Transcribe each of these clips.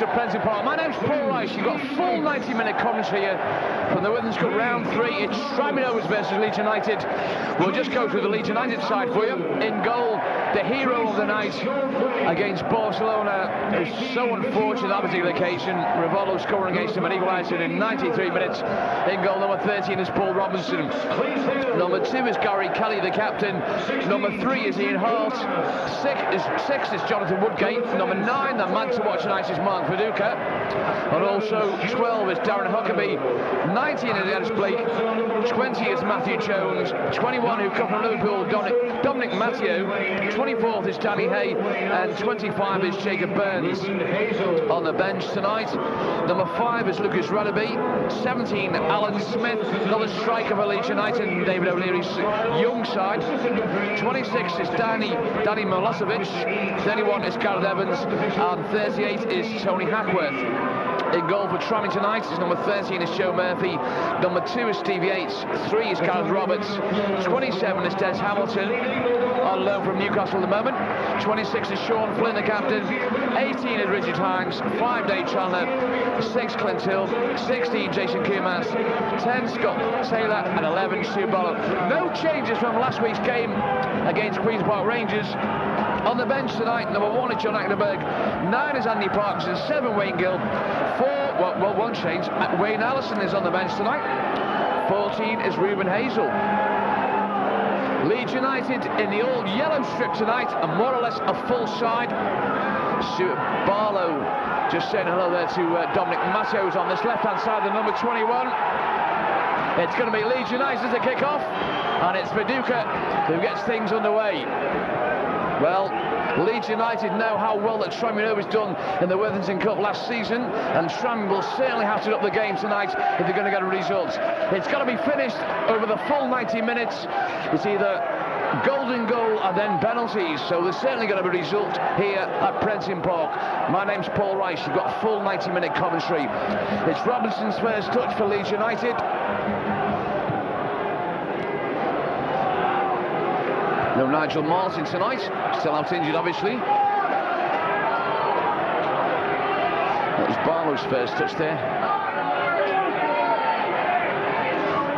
at Penalties Park. My name's Paul Rice. You've got a full 90-minute commentary here from the Worthington Cup round 3. It's Tranmere Rovers versus Leeds United. We'll just go through the Leeds United side for you. In goal, the hero of the night against Barcelona. It's so unfortunate that particular occasion. Rivaldo scoring against him and equalising in 93 minutes. In goal, number 13 is Paul Robinson. Number 2 is Gary Kelly, the captain. Number 3 is Ian Hart. 6 is Jonathan Woodgate. Number 9, the man to watch tonight, is Mark Viduka. And also 12 is Darren Huckabee. 19 is Dennis Blake. 20 is Matthew Jones. 21, who come from Liverpool, Dominic Matteo. 24th is Danny Hay. And 25 is Jacob Burns. On the bench tonight, number 5 is Lucas Radaby. 17, Alan Smith, another striker for Leeds United and David O'Leary's young side. 26 is Danny Milosevic. 31 is Gareth Evans. And 38 is Tony Hackworth. In goal for Tranmere tonight is number 13 is Joe Murphy. Number 2 is Steve Yates. 3 is Gareth Roberts. 27 is Des Hamilton, on loan from Newcastle at the moment. 26 is Sean Flynn, the captain. 18 is Richard Hines. 5 Dave Chandler. 6 Clint Hill. 16 Jason Kumas. 10 Scott Taylor. And 11 Stu Bollock. No changes from last week's game against Queen's Park Rangers. On the bench tonight, number 1 is John Ackerberg. 9 is Andy Parkinson. 7 Wayne Gill. 1 change. Wayne Allison is on the bench tonight. 14 is Ruben Hazel. Leeds United in the old yellow strip tonight, and more or less a full side. Stuart Barlow just saying hello there to Dominic Matthews on this left-hand side, the number 21. It's going to be Leeds United to kick off, and it's Viduka who gets things underway. Well, Leeds United know how well that Tranmere Rovers done in the Worthington Cup last season, and Tranmere will certainly have to up the game tonight if they're going to get a result. It's got to be finished over the full 90 minutes. It's either golden goal and then penalties, so there's certainly going to be a result here at Penalties Park. My name's Paul Rice. You've got a full 90-minute commentary. It's Robinson's first touch for Leeds United. No Nigel Martin tonight, still out injured obviously. That was Barlow's first touch there.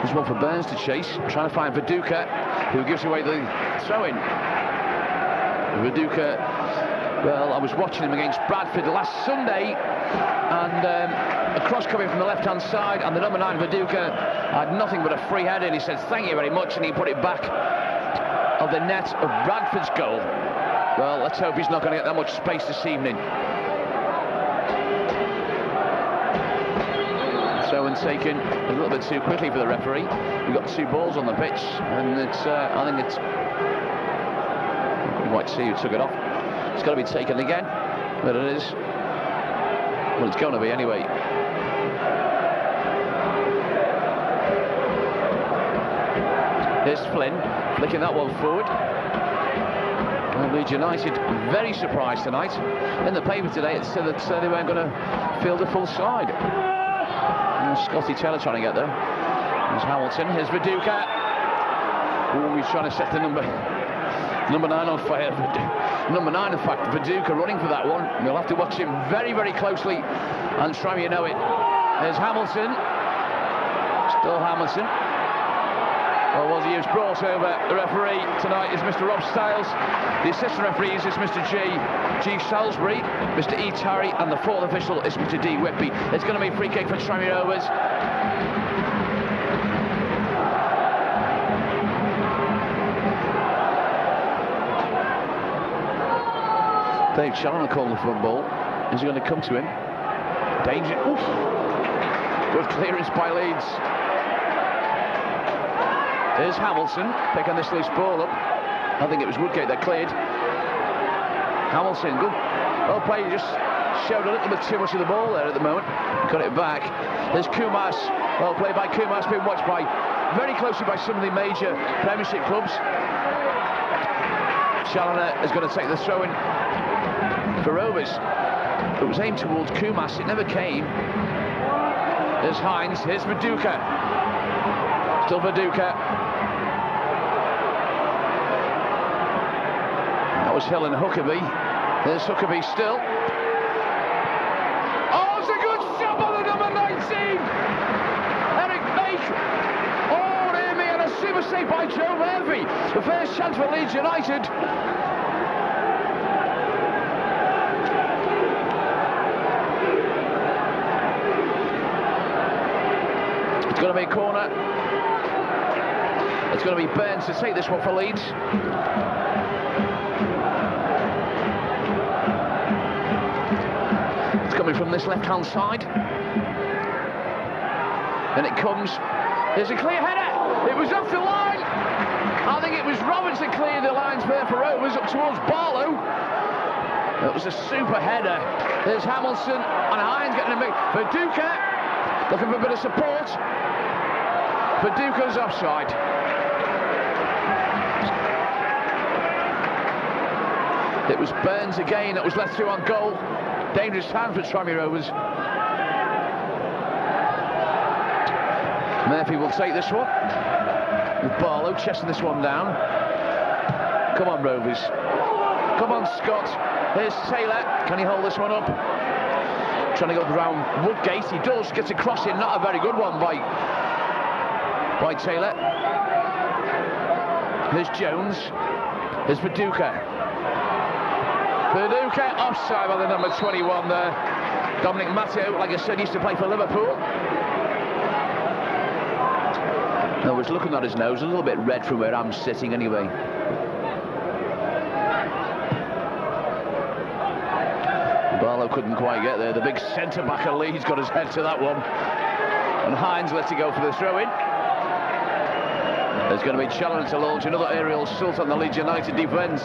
There's one for Burns to chase, trying to find Viduka, who gives away the throw-in. Viduka, well, I was watching him against Bradford last Sunday, and a cross coming from the left-hand side, and the number 9 Viduka had nothing but a free header, and he said thank you very much, and he put it back of the net of Bradford's goal. Well, let's hope he's not going to get that much space this evening. Throw-in taken a little bit too quickly for the referee. We've got 2 balls on the pitch, and it's I think it's, you might see who took it off. It's got to be taken again, but it is. Well, it's going to be anyway. Here's Flynn, flicking that one forward. And Leeds United very surprised tonight. In the paper today it said that they weren't going to field a full side. And Scotty Taylor trying to get there. There's Hamilton, here's Viduka. Oh, he's trying to set the number 9 on fire. Number 9, in fact, Viduka running for that one. We'll have to watch him very, very closely and try you know it. There's Hamilton. Still Hamilton. Well, was he was brought over. The referee tonight is Mr. Rob Stiles. The assistant referees is Mr. G. Salisbury, Mr. E. Tarry, and the 4th official is Mr. D. Whitby. It's going to be a free kick for Tranmere Rovers. Dave Shannon called the front ball. Is he going to come to him? Danger. Oof. Good clearance by Leeds. Here's Hamilton picking this loose ball up. I think it was Woodgate that cleared. Hamilton, good. Well played, just showed a little bit too much of the ball there at the moment. Got it back. There's Kumas. Well played by Kumas, being watched by very closely by some of the major Premiership clubs. Challoner is going to take the throw-in for Rovers. It was aimed towards Kumas, it never came. There's Hines, here's Viduka. Still Viduka. That was Hill and Huckabee. There's Huckabee still. saved by Joe Murphy. The first chance for Leeds United. It's going to be a corner. It's going to be Burns to take this one for Leeds. It's coming from this left-hand side. And it comes. There's a clear header. It was off the line. I think it was Robertson cleared the lines there for Rovers up towards Barlow. It was a super header. There's Hamilton and Hines getting a big. Viduka looking for a bit of support. Viduka's offside. It was Burns again that was let through on goal. Dangerous time for Tranmere Rovers. Murphy will take this one. With Barlow chesting this one down. Come on, Rovers. Come on, Scott. Here's Taylor. Can he hold this one up? Trying to go around Woodgate. He does. Gets a cross in. Not a very good one by Taylor. Here's Jones. Here's Viduka. Viduka offside by the number 21 there. Dominic Matteo, like I said, used to play for Liverpool. I was looking at his nose, a little bit red from where I'm sitting anyway. Barlow couldn't quite get there. The big centre-back of Leeds got his head to that one. And Hines lets it go for the throw-in. There's going to be a challenge to launch another aerial assault on the Leeds United defence.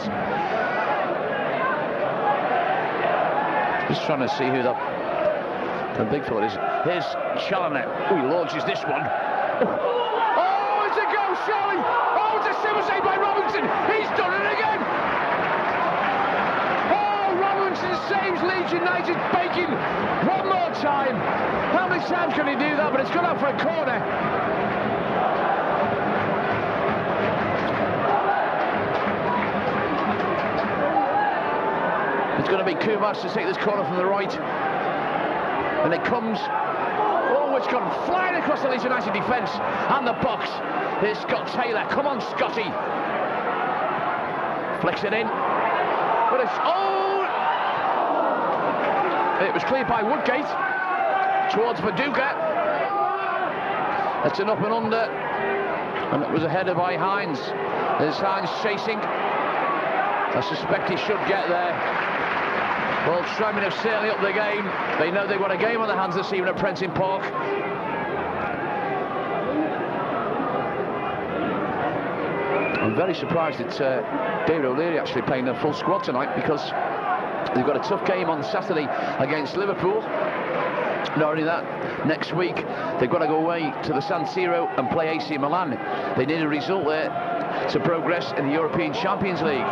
Just trying to see who the big fella is. Here's Challoner. Oh, he launches this one. Oh, it's a goal, Charlie! Oh, it's a super save by Robinson! He's done it again! Oh, Robinson saves Leeds United baking one more time. How many times can he do that? But it's gone out for a corner. It's going to be Kumas to take this corner from the right. And it comes. Oh, it's gone flying across the Leeds United defence and the box. Here's Scott Taylor. Come on, Scotty. Flicks it in. But it's. Oh! It was cleared by Woodgate towards Viduka. That's an up and under. And it was a header by Hines. There's Hines chasing. I suspect he should get there. Well, Tranmere have certainly upped the game. They know they've got a game on their hands this evening at Prenton Park. I'm very surprised that David O'Leary actually playing their full squad tonight, because they've got a tough game on Saturday against Liverpool. Not only that, next week they've got to go away to the San Siro and play AC Milan. They need a result there to progress in the European Champions League.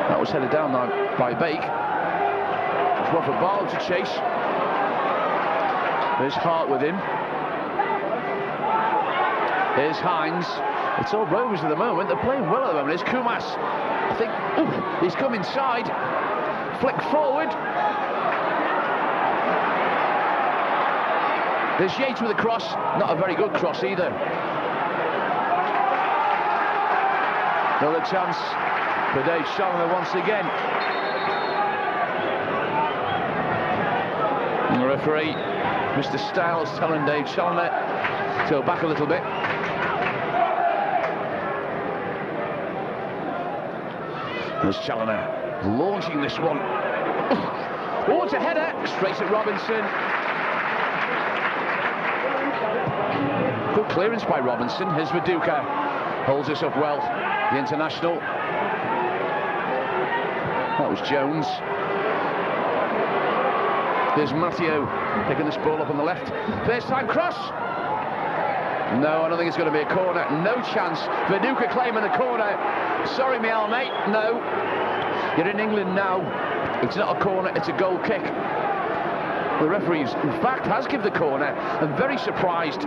That was headed down now by Bake. It's one for Barlow to chase. There's Hart with him. Here's Hines. It's all Rovers at the moment. They're playing well at the moment. Here's Kumas. I think, ooh, he's come inside. Flick forward. There's Yates with a cross. Not a very good cross either. Another chance for Dave Challoner once again. And the referee, Mr. Stiles, telling Dave Challoner to go back a little bit. There's Challoner launching this one. Oh, it's a header straight at Robinson. Good clearance by Robinson. Here's Viduka. Holds this up well. The international. That was Jones. There's Matteo picking this ball up on the left. First time cross. No, I don't think it's going to be a corner. No chance. Viduka claiming the corner. Sorry, me old mate. No. You're in England now. It's not a corner, it's a goal kick. The referee, in fact, has given the corner. I'm very surprised.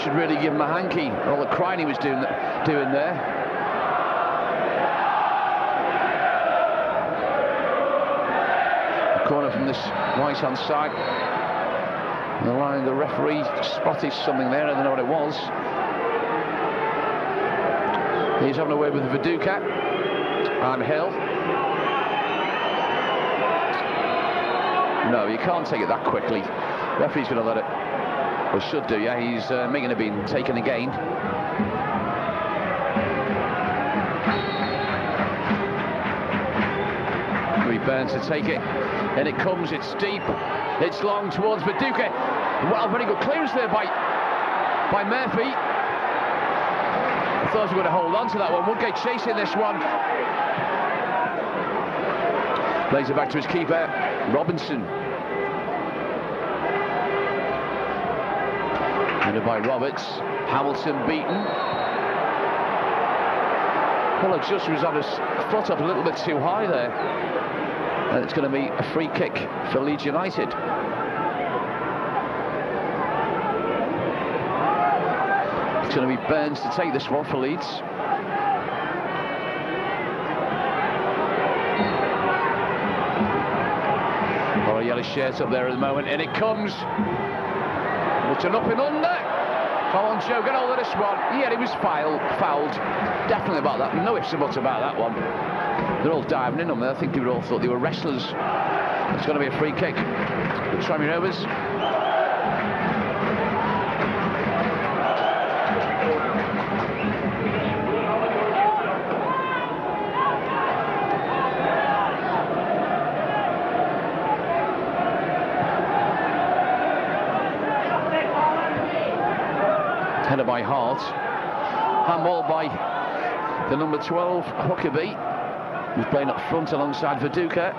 Should really give him a hanky. All the crying he was doing there. Corner from this right-hand side. The line, the referee spotted something there. I don't know what it was. He's having a word with Viduka and Hill. No, you can't take it that quickly. Referee's going to let it, or should do, yeah. He's making it being taken again. Burns to take it, and it comes, it's deep, it's long towards Viduka. Well, very good clearance there by Murphy. I thought he was going to hold on to that one. Woodgate chasing this one. Plays it back to his keeper, Robinson. Headed by Roberts. Hamilton beaten. Well, just was on his foot up a little bit too high there. And it's going to be a free kick for Leeds United. It's going to be Burns to take this one for Leeds. A lot of yellow shirts up there at the moment, and it comes. It's an up and under. Come on, Joe, get hold of this one. Yeah, he was fouled. Definitely about that. No ifs and buts about that one. They're all diving in on there. I think people all thought they were wrestlers. It's going to be a free kick. The Tranmere Rovers. Header by Hart. Handball by the number 12, Huckabee. He's playing up front alongside Viduka.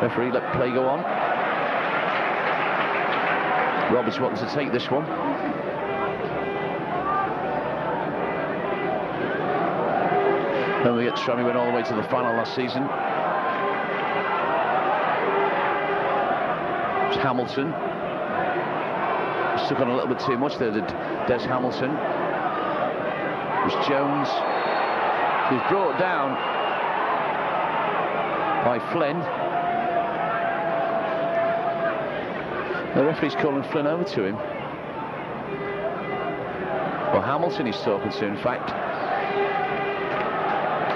Referee let play go on. Roberts wanting to take this one. Then we get Tranmere went all the way to the final last season. It's Hamilton. Stuck on a little bit too much there, did Des Hamilton. It was Jones. He's brought down by Flynn. The referee's calling Flynn over to him. Well, Hamilton he's talking to, in fact.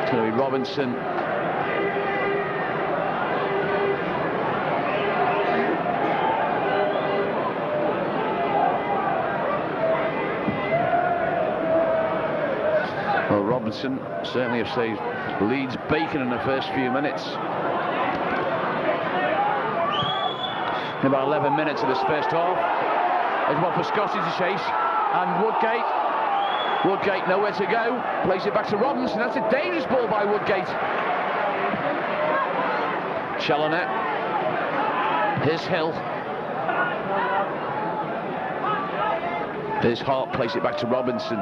It's going to be Robinson. Well, Robinson certainly have saved Leeds bacon in the first few minutes. In about 11 minutes of this first half. There's one for Scotty to chase, and Woodgate nowhere to go. Plays it back to Robinson. That's a dangerous ball by Woodgate. Challoner. Here's Hill. There's Hart. Plays it back to Robinson.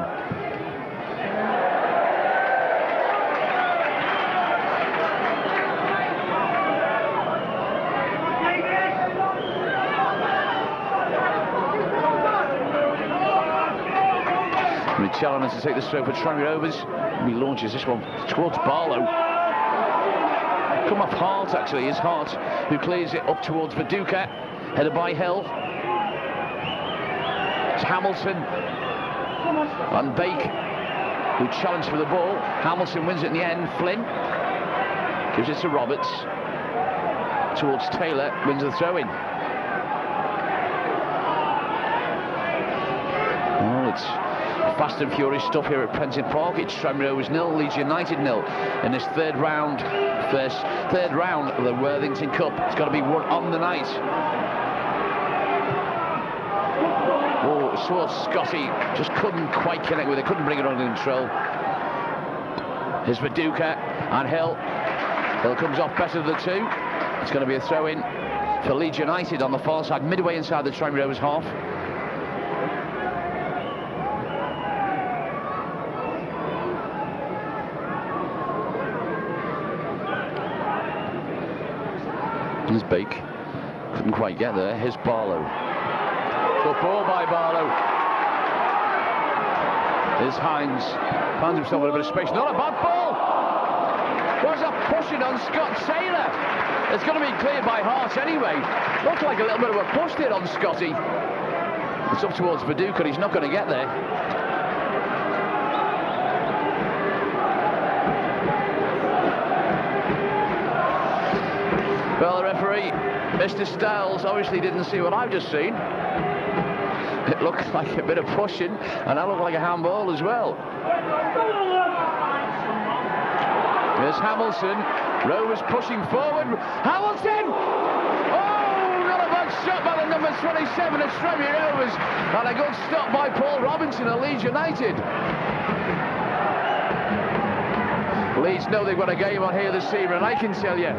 Challoner to take the stroke for Tranmere Rovers. He launches this one towards Barlow. Come off Hart, actually. It's Hart who clears it up towards Viduka. Headed by Hill. It's Hamilton and Bake who challenge for the ball. Hamilton wins it in the end. Flynn gives it to Roberts. Towards Taylor, wins the throw-in. Oh, it's fast and furious stuff here at Prenton Park. It's Tranmere Rovers 0, Leeds United 0 in this third round of the Worthington Cup. It's got to be one on the night. Oh, towards Scotty, just couldn't quite connect with it, couldn't bring it under control. Here's Viduka and Hill. Hill comes off better of the two. It's going to be a throw-in for Leeds United on the far side, midway inside the Tranmere Rovers half. Here's Bake. Couldn't quite get there. Here's Barlow. Good ball by Barlow. Here's Hines. Finds himself in a bit of space. Not a bad ball. Was a push pushing on Scott Taylor. It's going to be cleared by Hart anyway. Looks like a little bit of a push there on Scotty. It's up towards Viduka, he's not going to get there. Well, the referee, Mr. Styles, obviously didn't see what I've just seen. It looked like a bit of pushing, and that looked like a handball as well. There's Hamilton. Rovers pushing forward. Hamilton! Oh, not a bad shot by the number 27 at Tranmere Rovers. And a good stop by Paul Robinson at Leeds United. Leeds know they've got a game on here this evening, I can tell you.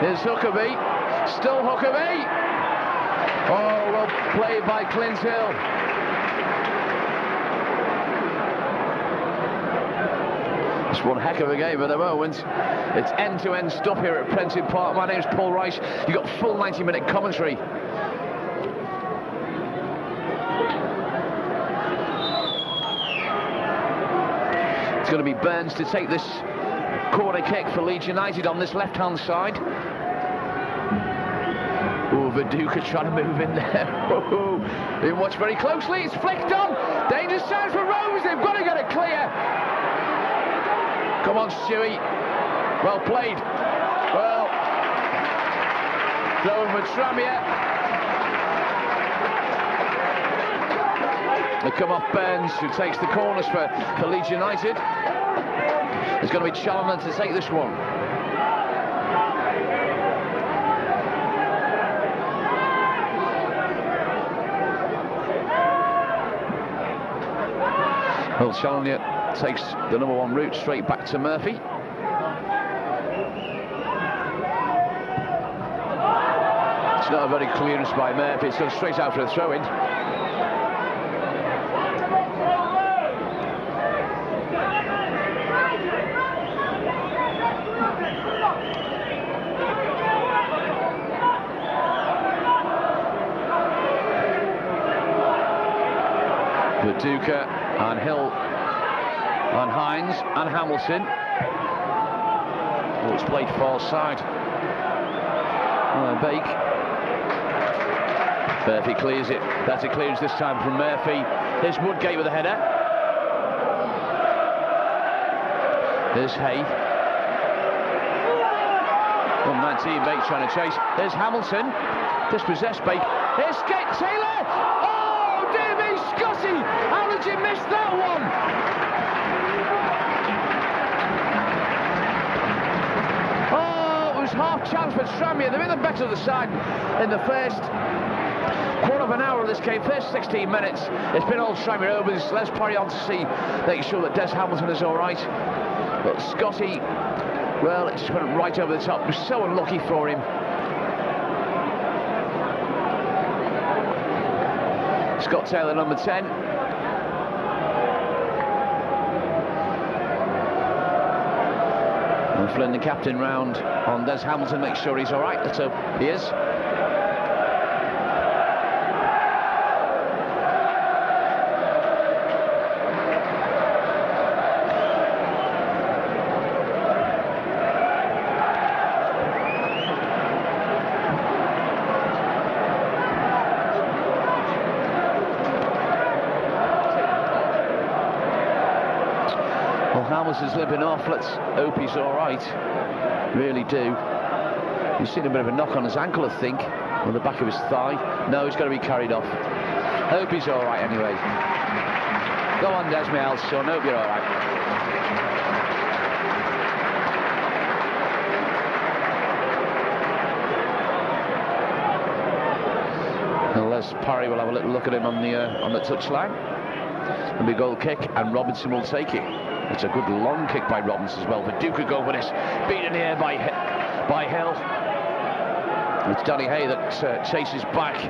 Here's Huckabee. Still Huckabee. Oh, well played by Clint Hill. It's one heck of a game at the moment. It's end-to-end stuff here at Prenton Park. My name's Paul Rice. You've got full 90-minute commentary. It's going to be Burns to take this corner kick for Leeds United on this left-hand side. Oh, Viduka trying to move in there. Oh, being watched very closely. It's flicked on. Dangerous sign for Rovers. They've got to get it clear. Come on, Stewie. Well played. Well, throw for Tranmere. They come off Burns, who takes the corners for Leeds United. There's going to be Challoner to take this one. Well, Challoner takes the number 1 route straight back to Murphy. It's not a very clearance by Murphy. It's gone straight out for a throw-in. Viduka and Hill and Hines and Hamilton. Oh, it's played far side. Bake. Murphy clears it. That's a clearance this time from Murphy. Here's Woodgate with a header. There's Hay. 19, Bake trying to chase. There's Hamilton. Dispossessed Bake. Here's Taylor. Oh, dear me, Scotty! How did you miss that one? Half chance for Tranmere. They're in the better of the side in the first quarter of an hour of this game, first 16 minutes. It's been all Tranmere Rovers. Let's carry on to see, making sure that Des Hamilton is all right. But Scotty, well, it just went right over the top. It was so unlucky for him. Scott Taylor, number 10. And Flynn, the captain, round on Des Hamilton, make sure he's all right. Let's hope he is. Hamilton's limping off. Let's hope he's all right. Really do. He's seen a bit of a knock on his ankle, I think, on the back of his thigh. No, he's got to be carried off. Hope he's all right anyway. Go on, Des, my old son. Hope you're all right. Unless Parry will have a little look at him on the touchline. It'll be a goal kick, and Robinson will take it. It's a good long kick by Robinson as well. Viduka go for this. Beaten here by Hill. It's Danny Hay that chases back.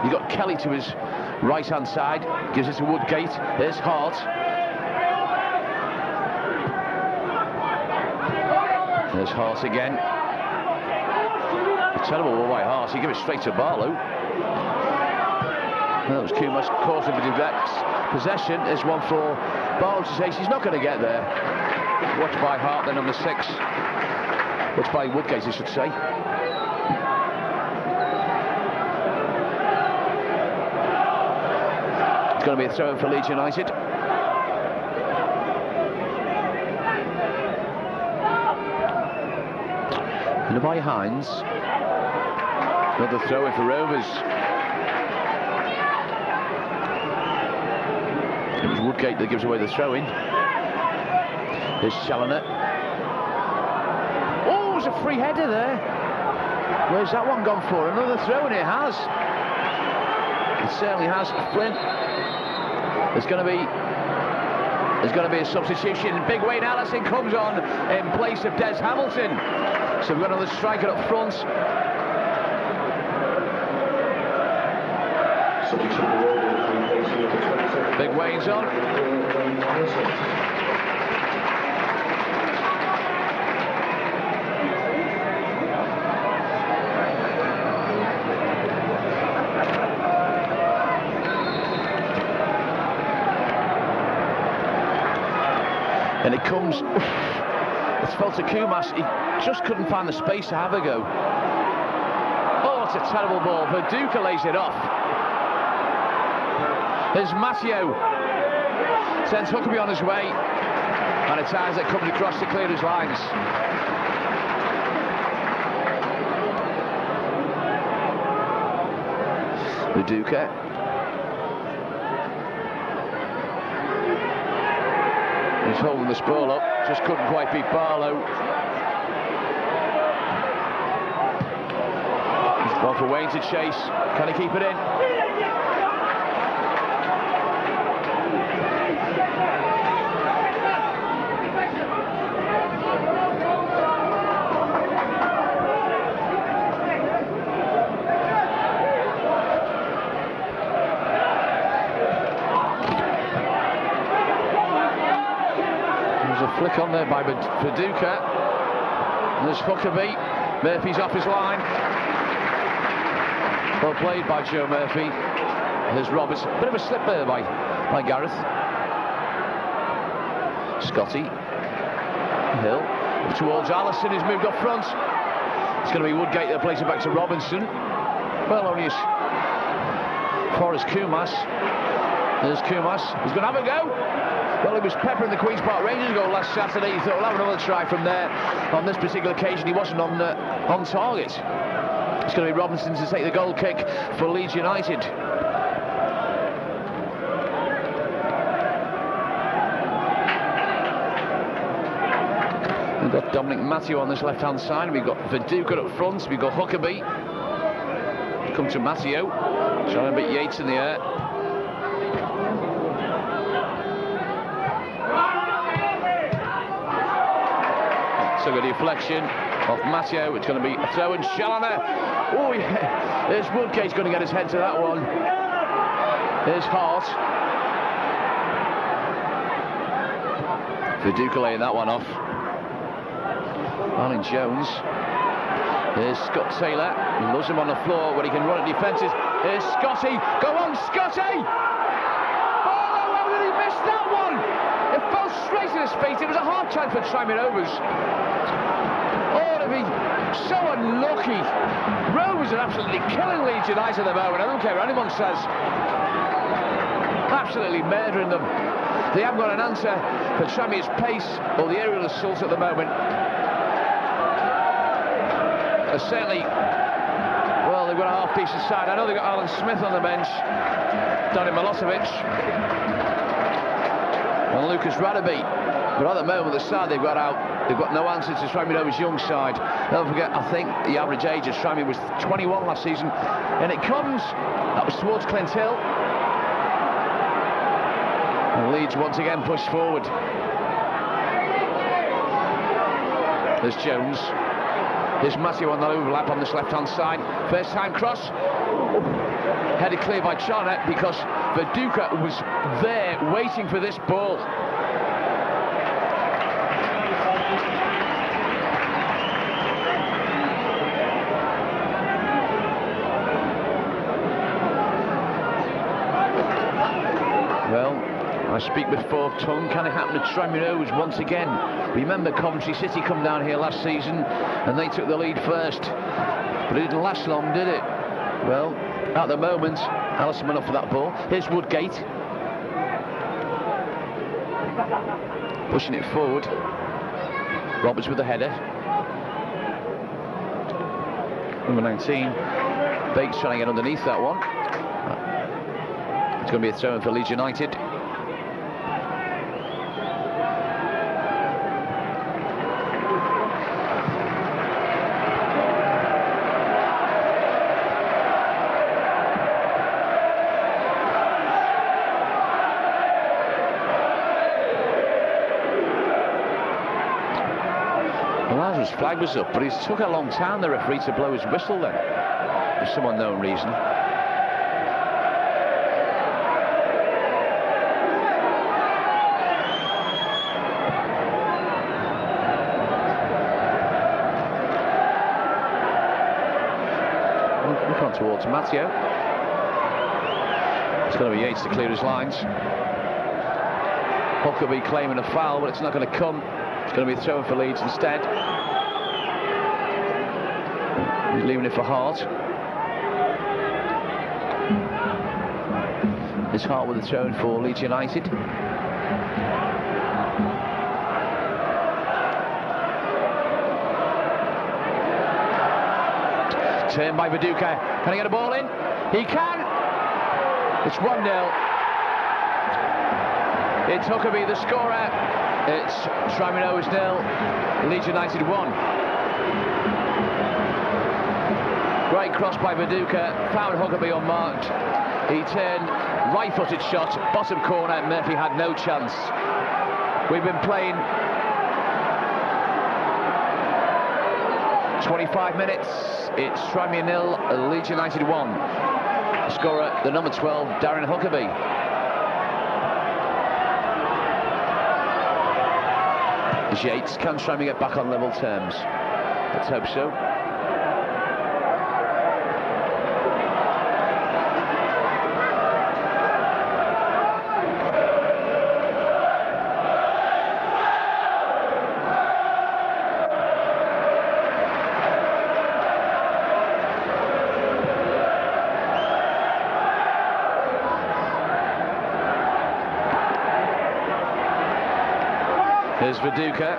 You've got Kelly to his right-hand side. Gives it to Woodgate. There's Hart. There's Hart again. A terrible one by Hart. He gave it straight to Barlow. That was Kumas causing Viduka's possession. There's one for Barlow to chase. He's not going to get there. Watched by Hart, then number 6. Watched by Woodgate, I should say. It's going to be a throw-in for Leeds United. And by Hines. Another throw-in for Rovers. It was Woodgate that gives away the throw-in. Here's Challoner. Oh, there's a free header there. Where's that one gone for? Another throw-in, it has. It certainly has. Flint. There's going to be a substitution. Big Wayne Allison comes on in place of Des Hamilton. So we've got another striker up front. Big Wayne's on. And it comes, it's fell to Kumas. He just couldn't find the space to have a go. Oh, it's a terrible ball. Verduka lays it off. There's Matteo. Sends Huckabee on his way. And it's Isaac that comes across to clear his lines. Verduka. He's holding this ball up, just couldn't quite beat Barlow. He's gone for Wayne to chase. Can he keep it in? Flick on there by Verduka. There's Huckabee. Murphy's off his line. Well played by Joe Murphy. There's Roberts. Bit of a slip there by Gareth. Scotty. Hill. Up towards Allison. He's moved up front. It's going to be Woodgate that plays it back to Robinson. Well, only Forrest Kumas. There's Kumas. He's going to have a go. Well, he was peppering the Queen's Park Rangers goal last Saturday. He thought, we'll have another try from there. On this particular occasion, he wasn't on target. It's going to be Robinson to take the goal kick for Leeds United. We've got Dominic Matteo on this left-hand side. We've got Verduka up front. We've got Huckabee. Come to Matteo. Trying to beat Yates in the air. So a deflection off Matteo. It's going to be a throw and Challoner. Oh yeah, there's Woodgate's going to get his head to that one. There's Hart. Verduka laying that one off. Arlen Jones. Here's Scott Taylor. He loves him on the floor where he can run at defences. Here's Scotty. Go on, Scotty! Oh, how did he miss that one? It fell straight in his face. It was a hard chance for Tranmere Rovers. Oh, to be so unlucky. Rovers are absolutely killing Leeds United at the moment. I don't care what anyone says. Absolutely murdering them. They haven't got an answer for Tranmere's pace or the aerial assault at the moment. Certainly, well, they've got a half-decent side. I know they've got Alan Smith on the bench, Donny Milosevic, and Lucas Radaby. But at the moment, the side they've got out, they've got no answer to Tranmere Rovers' young side. Don't forget, I think the average age of Tranmere was 21 last season, and it comes, that was towards Clint Hill. And Leeds once again pushed forward. There's Jones. There's Matteo on the overlap on this left-hand side. First time cross. Headed clear by Challoner because Verduka was there waiting for this ball. Well, I speak with forked tongue. Can it happen to Tranmere Rovers once again? Remember, Coventry City come down here last season and they took the lead first, but it didn't last long, did it? Well, at the moment, Allison went up for that ball. Here's Woodgate, pushing it forward. Roberts with the header. Number 19, Bates trying to get underneath that one. It's going to be a throw-in for Leeds United. His flag was up, but it took a long time, the referee, to blow his whistle then, for some unknown reason. Look on towards Matteo. It's going to be Yates to clear his lines. Huckabee claiming a foul, but it's not going to come. It's going to be a throw for Leeds instead. He's leaving it for Hart. It's Hart with a throw for Leeds United. Turn by Viduka. Can he get a ball in? He can! It's 1-0. It's Huckabee, the scorer. It's Tranmere Rovers 0, Leeds United 1. Great cross by Viduka, found Huckabee unmarked. He turned, right-footed shot, bottom corner. Murphy had no chance. We've been playing 25 minutes. It's Tranmere 0, Leeds United 1. The scorer, the number 12, Darren Huckabee. Yates, can Tranmere get back on level terms? Let's hope so. Here's Viduka.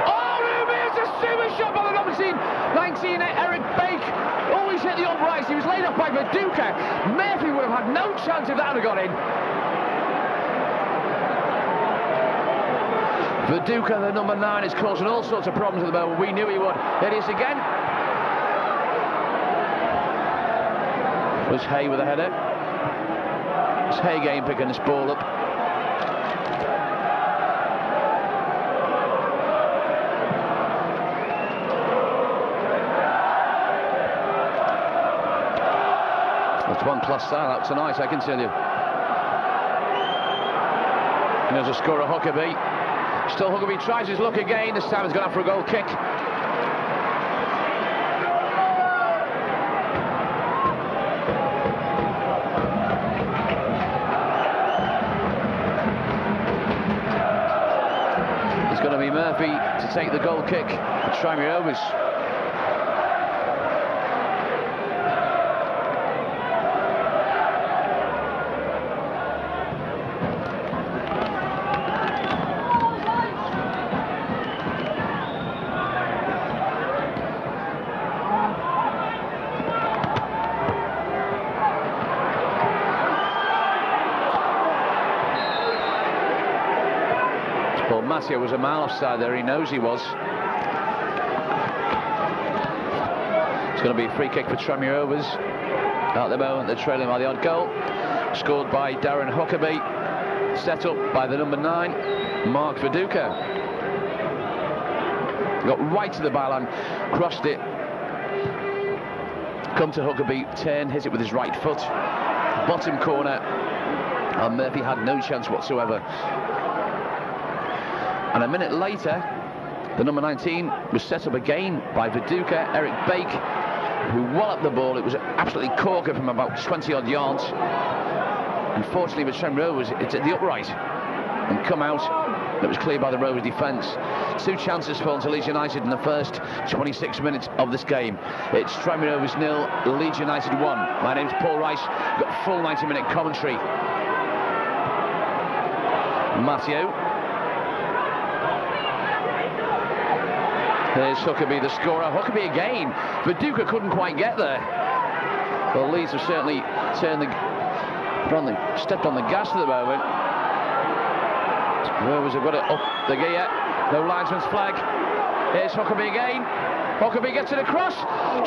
Oh, it's a super shot by the number 19, Eric Bake. Always hit the upright. He was laid off by Viduka. Murphy would have had no chance if that had got in. Viduka, the number 9, is causing all sorts of problems at the moment. We knew he would. It is again. Was Hay with a header. It's Hay again picking this ball up. That's one class style out tonight, I can tell you. And there's a scorer, Huckabee. Still Huckabee tries his luck again. This time he's gone after a goal kick. It's going to be Murphy to take the goal kick for Tranmere Rovers. Well, Matteo was a mile offside there, he knows he was. It's going to be a free kick for Tranmere Rovers. At the moment, they're trailing by the odd goal. Scored by Darren Huckabee. Set up by the number 9, Mark Viduka. Got right to the byline, crossed it. Come to Huckabee, turn, hit it with his right foot. Bottom corner. And Murphy had no chance whatsoever. And a minute later, the number 19 was set up again by Viduka, Eric Bake, who walloped the ball. It was absolutely corker from about 20-odd yards. Unfortunately for Tranmere Rovers, it's at the upright and come out. That was cleared by the Rovers defence. 2 chances fallen to Leeds United in the first 26 minutes of this game. It's Tranmere Rovers 0, Leeds United 1. My name's Paul Rice. We've got full 90-minute commentary. Matteo. There's Huckabee, the scorer. Huckabee again. Viduka couldn't quite get there. Well, Leeds have certainly stepped on the gas at the moment. Rovers have got it up the gear. No linesman's flag. Here's Huckabee again. Huckabee gets it across.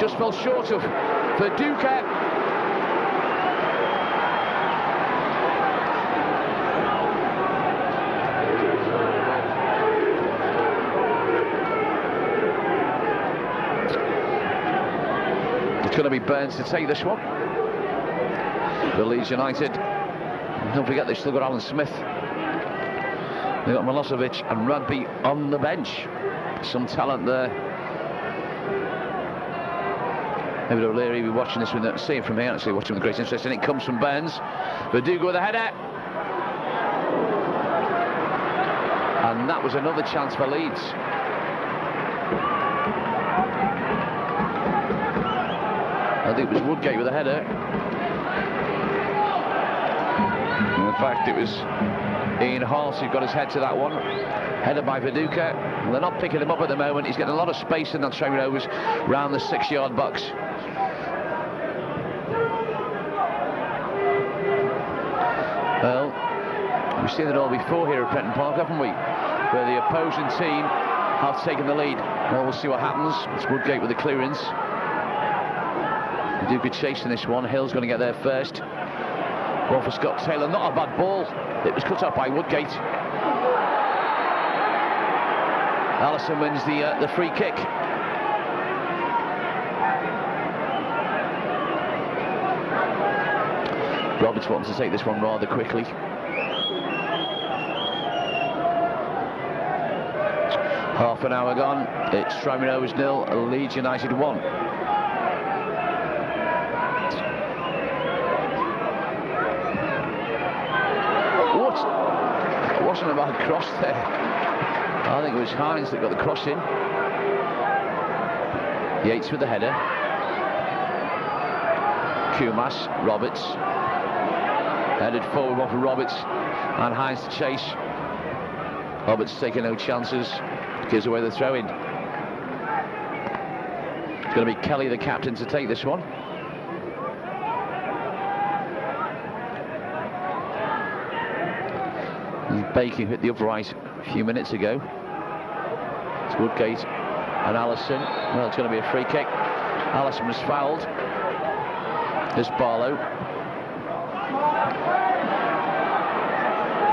Just fell short of Viduka. It's going to be Burns to take this one. For Leeds United. Don't forget they've still got Alan Smith. They've got Milosevic and Rugby on the bench. Some talent there. David O'Leary will be watching this with, seeing from here, actually watching with great interest, and it comes from Burns. Viduka with a header. And that was another chance for Leeds. I think it was Woodgate with a header. In fact, it was Ian Hall who got his head to that one. Headed by Viduka. They're not picking him up at the moment. He's getting a lot of space in that Tranmere Rovers round the 6-yard box. Well, we've seen it all before here at Prenton Park, haven't we? Where the opposing team have taken the lead. Well, we'll see what happens. It's Woodgate with the clearance. Viduka chasing this one. Hill's going to get there first. Ball for Scott Taylor. Not a bad ball. It was cut off by Woodgate. Allison wins the free kick. Roberts wants to take this one rather quickly. Half an hour gone. It's Tranmere Rovers 0, Leeds United 1. It wasn't a bad cross there. I think it was Hines that got the cross in. Yates with the header. Kumas, Roberts. Headed forward one for Roberts. And Hines to chase. Roberts taking no chances. Gives away the throw-in. It's going to be Kelly, the captain, to take this one. Baker hit the upright a few minutes ago. It's Woodgate and Allison. Well, it's going to be a free kick. Allison was fouled. There's Barlow.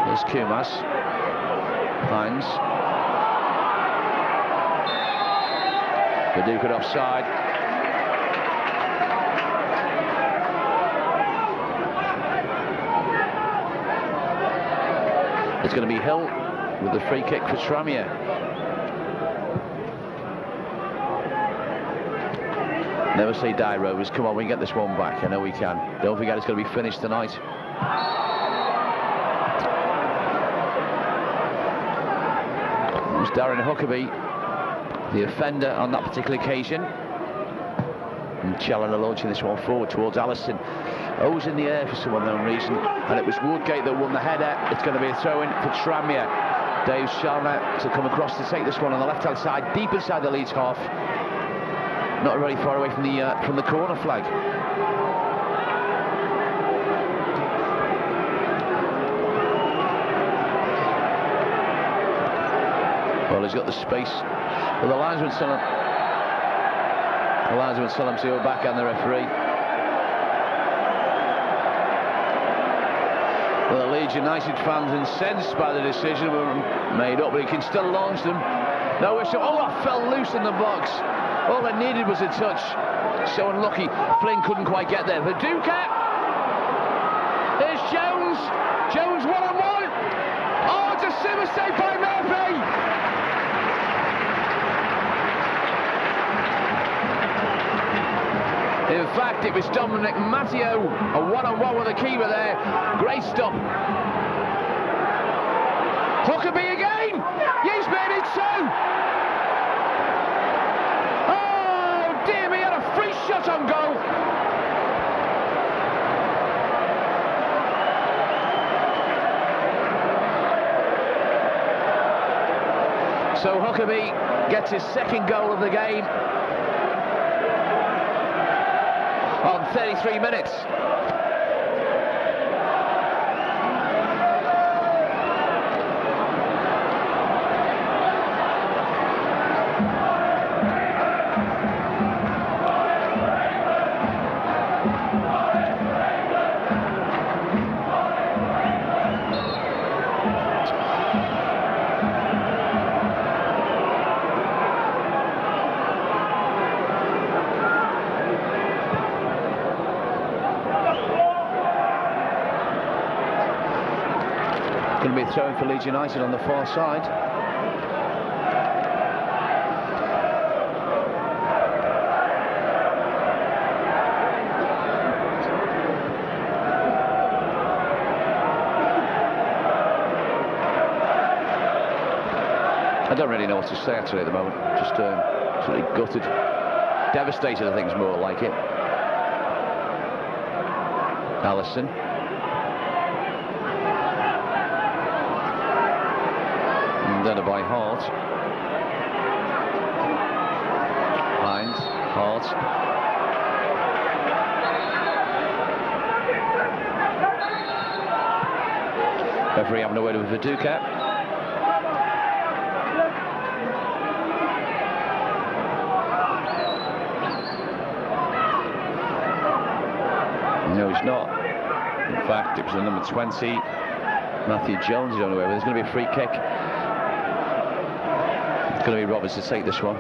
There's Kumas. Hines. Viduka offside. It's going to be Hill with the free kick for Tranmere. Never say die, Rovers. Come on, we can get this one back. I know we can. Don't forget, it's going to be finished tonight. It was Darren Huckabee, the offender on that particular occasion. And Challoner launching this one forward towards Allison. O's in the air for some unknown reason, and it was Woodgate that won the header. It's going to be a throw-in for Tranmere. Dave Challoner to come across to take this one on the left-hand side, deep inside the Leeds half. Not very far away from the corner flag. Well, he's got the space. Well, the linesman still him to go back and the referee. Well, the Leeds United fans incensed by the decision were made up, but he can still launch them. No whistle. Oh, that fell loose in the box. All it needed was a touch. So unlucky. Flynn couldn't quite get there. Viduka. There's Jones. Jones one-on-one. Oh, it's a silver save by Murphy. In fact, it was Dominic Matteo, a one-on-one with the keeper there. Great stop. Huckabee again! He's made it two! Oh, dear me, he had a free shot on goal. So Huckabee gets his second goal of the game on 33 minutes. Going to be thrown for Leeds United on the far side. I don't really know what to say actually at the moment. Just absolutely gutted, devastated. I think is more like it. Allison. Done by Hart. Hines, Hart. Referee having a word with Viduka. No, he's not. In fact, it was the number 20, Matthew Jones. He's on the way. There's going to be a free kick. It's going to be Rovers to take this one.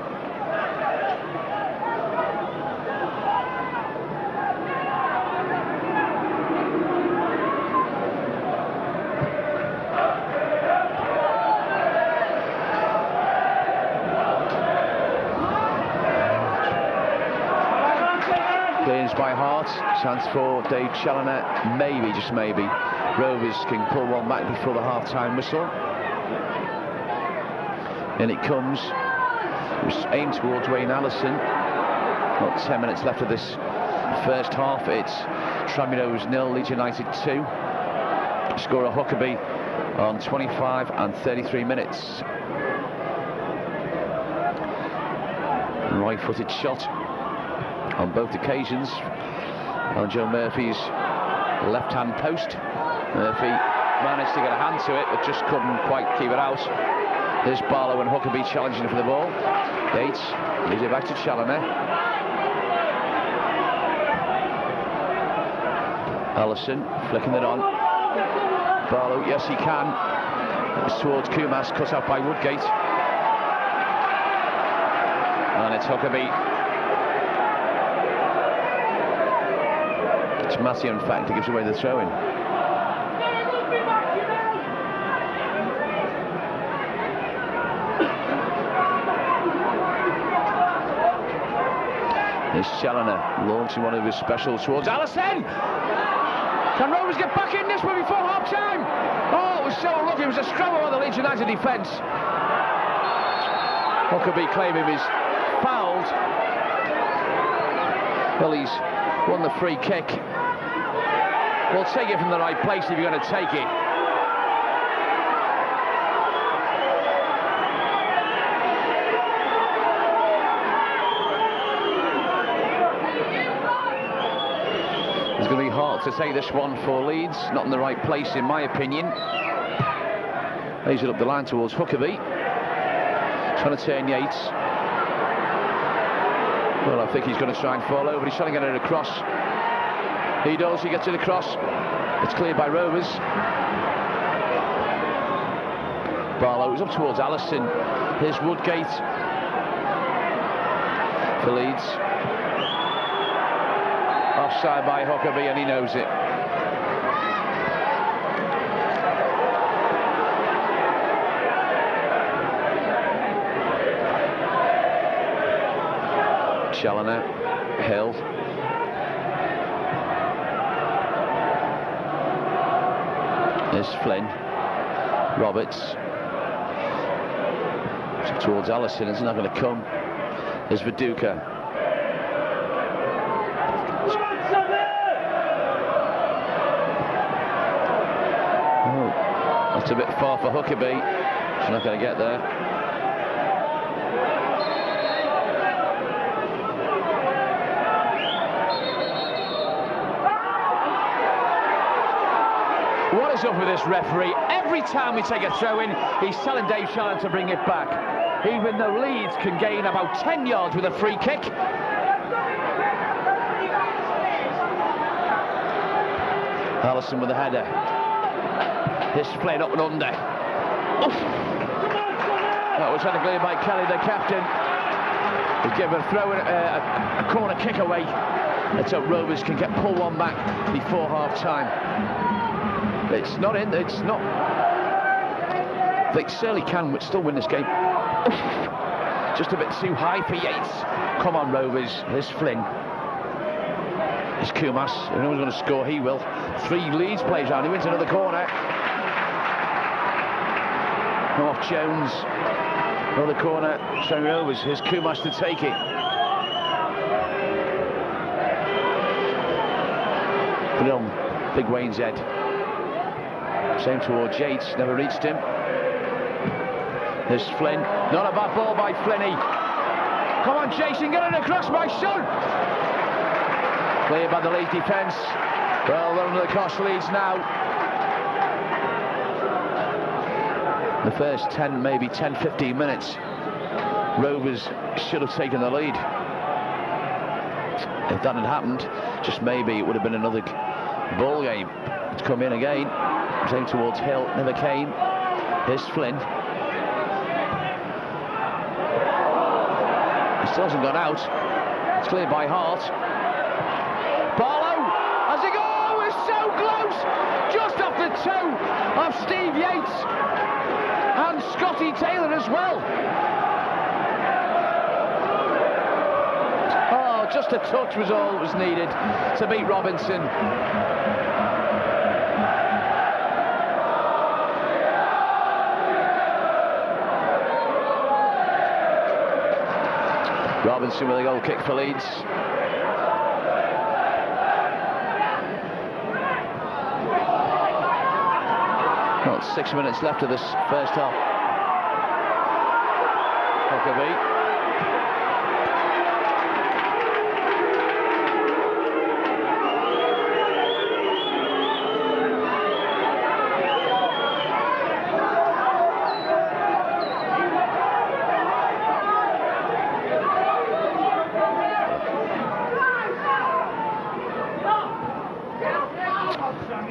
Clearance by Hart. Chance for Dave Challoner. Maybe, just maybe, Rovers can pull one back before the half-time whistle. In it comes. It was aimed towards Wayne Allison. Not 10 minutes left of this first half. It's Tranmere Rovers 0, Leeds United 2. Scorer Huckabee on 25 and 33 minutes. Right-footed shot on both occasions on Joe Murphy's left-hand post. Murphy managed to get a hand to it, but just couldn't quite keep it out. There's Barlow and Huckabee challenging for the ball. Gates leaves it back to Challoner. Allison flicking it on. Barlow, yes he can. It's towards Kumas, cut out by Woodgate. And it's Huckabee. It's Matthew, in fact, that gives away the throw-in. There's Challoner launching one of his specials towards Allison. Can Rovers get back in this one before half-time? Oh, it was so lucky. It was a struggle on the Leeds United defence. Huckabee claiming he's fouled. Well, he's won the free kick. We'll take it from the right place if you're going to take it. It's going to be hard to take this one for Leeds. Not in the right place, in my opinion. Lays it up the line towards Huckabee. Trying to turn Yates. Well, I think he's going to try and fall over. He's trying to get it across. He does. He gets it across. It's cleared by Rovers. Barlow is up towards Allison. Here's Woodgate for Leeds. Offside by Huckabee, and he knows it. Challoner, Hill. There's Flynn. Roberts. Towards Allison, it's not going to come. There's Viduka. Oh, that's a bit far for Huckabee. He's not going to get there. What is up with this referee? Every time we take a throw in, he's telling Dave Shannon to bring it back. Even though Leeds can gain about 10 yards with a free kick. Allison with a header. This played up and under. Oof. That was had cleared by Kelly, the captain. He's given a throw in, a corner kick away. Let's hope Rovers can get pull one back before half-time. It's not in. It's not. They certainly can still win this game. Just a bit too high for Yates. Come on, Rovers. Here's Flynn. Here's Kumas. If no one's going to score, he will. 3 Leeds players round. He wins another corner. Off Jones. Another corner. Tranmere Rovers. Here's Kumas to take it. Put it on Big Wayne's head. Same towards Yates. Never reached him. There's Flynn. Not a bad ball by Flinny. Come on, Jason, get it across, my son! Cleared by the Leeds defence. Well, they're under the cost Leeds now. The first 10, maybe 10, 15 minutes, Rovers should have taken the lead. If that had happened, just maybe it would have been another ball game. It's come in again. Same towards Hill. Never came. Here's Flynn. Still hasn't gone out. It's cleared by Hart. Barlow has a goal. It's so close. Just off the toe of Steve Yates and Scotty Taylor as well. Oh, just a touch was all that was needed to beat Robinson. Robinson with a goal kick for Leeds. Well, 6 minutes left of this first half. Huckabee.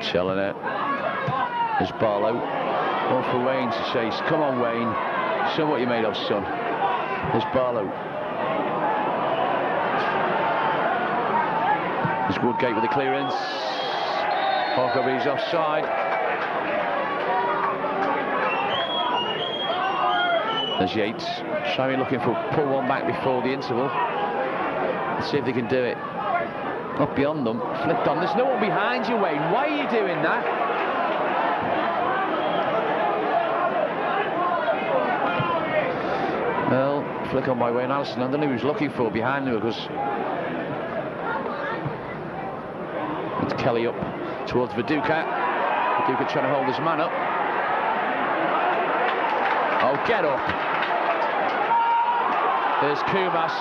Shelling it. There's Barlow. One for Wayne to chase. Come on, Wayne. Show what you're made of, son. There's Barlow. There's Woodgate with the clearance. Huckabee's offside. There's Yates. Shammy looking for pull one back before the interval. Let's see if they can do it. Not beyond them, flicked on. There's no one behind you, Wayne. Why are you doing that? Well, flick on by Wayne Allison. I don't know who he was looking for behind him because it's Kelly up towards Viduka. Viduka trying to hold his man up. Oh, get up. There's Kumas.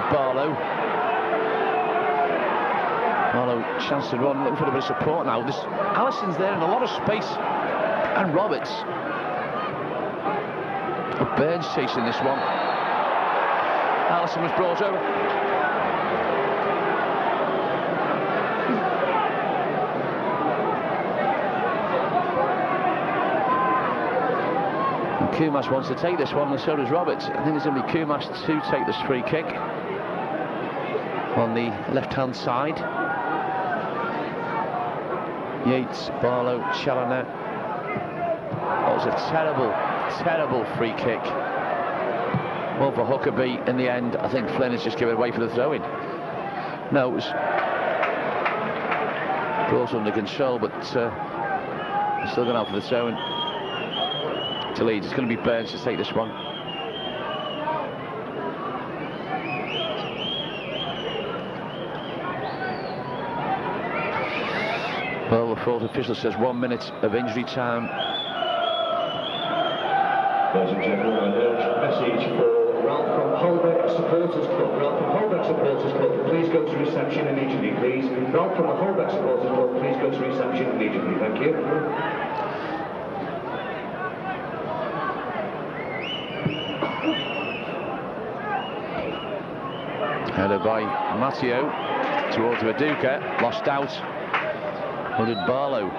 Barlow. Barlow, chance to run, looking for a bit of support now. This Allison's there in a lot of space, and Roberts. Oh, Burns chasing this one. Allison was brought over. And Kumas wants to take this one, and so does Roberts. I think it's going to be Kumas to take this free kick on the left-hand side. Yates, Barlow, Challoner. That was a terrible, terrible free kick. Well, for Huckabee in the end, I think Flynn has just given it away for the throw-in. No, it was Ball's under control, but still going out for the throw-in to Leeds. It's going to be Burns to take this one. Well, the fourth official says 1 minute of injury time. Ladies and gentlemen, an urgent message for Ralph from Holbeck Supporters Club. Ralph from Holbeck Supporters Club, please go to reception immediately, please. Ralph from the Holbeck Supporters Club, please go to reception immediately. Thank you. Headed by Matteo towards Viduka, lost out. Hooded Barlow.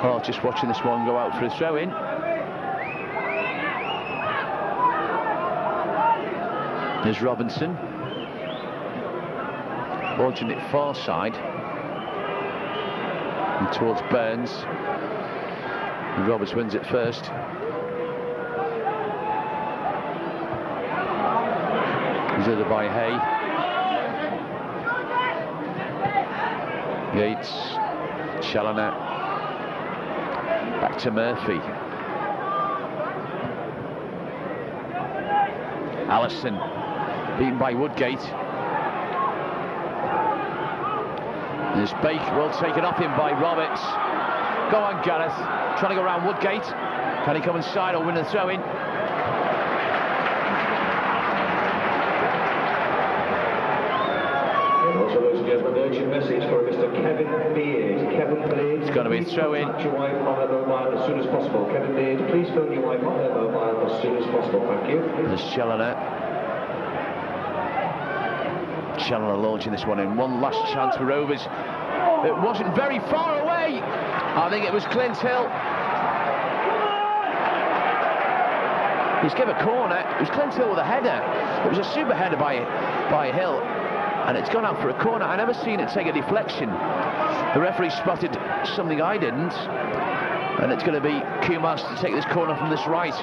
Oh, just watching this one go out for a throw-in. There's Robinson. Launching it far side. And towards Burns. And Roberts wins it first. He's headed by Hay. Yates. Challoner. Back to Murphy. Allison. Beaten by Woodgate. There's Bake, well taken off him by Roberts. Go on, Gareth. Trying to go around Woodgate. Can he come inside or win the throw-in? Also, ladies and gentlemen, urgent message for Mr. Kevin Beard. Kevin Beard, it's going to be a throw-in. Contact your wife on her mobile as soon as possible. Kevin Beard, please phone your wife on her mobile as soon as possible. Thank you. There's Challoner. Challoner launching this one in. One last chance for Rovers. It wasn't very far away. I think it was Clint Hill. He's given a corner. It was Clint Hill with a header. It was a super header by Hill. And it's gone out for a corner. I never seen it take a deflection. The referee spotted something I didn't. And it's going to be Kumas to take this corner from this right.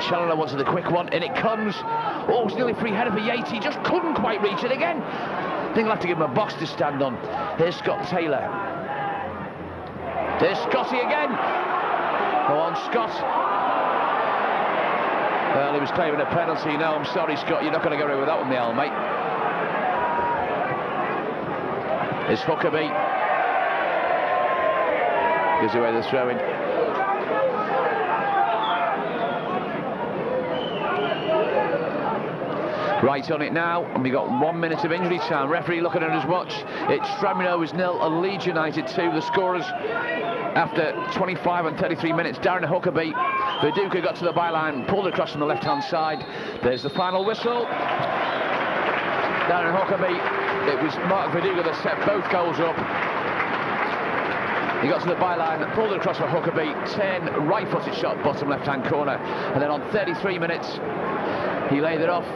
Challoner wanted a quick one, and it comes. Oh, it was nearly free header for Yates. He just couldn't quite reach it again. I think I'll have to give him a box to stand on. Here's Scott Taylor. There's Scotty again. Go on, Scott. Well, he was claiming a penalty. No, I'm sorry, Scott. You're not going to go away with that one, the owl, mate. It's Huckabee. Gives away the throw-in. Right on it now, and we got 1 minute of injury time. Referee looking at his watch. It's Tranmere Rovers 0 and Leeds United 2. The scorers after 25 and 33 minutes. Darren Huckabee. Viduka got to the byline, pulled across from the left-hand side. There's the final whistle. Darren Huckabee. It was Mark Viduka that set both goals up. He got to the byline, pulled it across for Huckabee, 10 right-footed shot, bottom left-hand corner. And then on 33 minutes, he laid it off.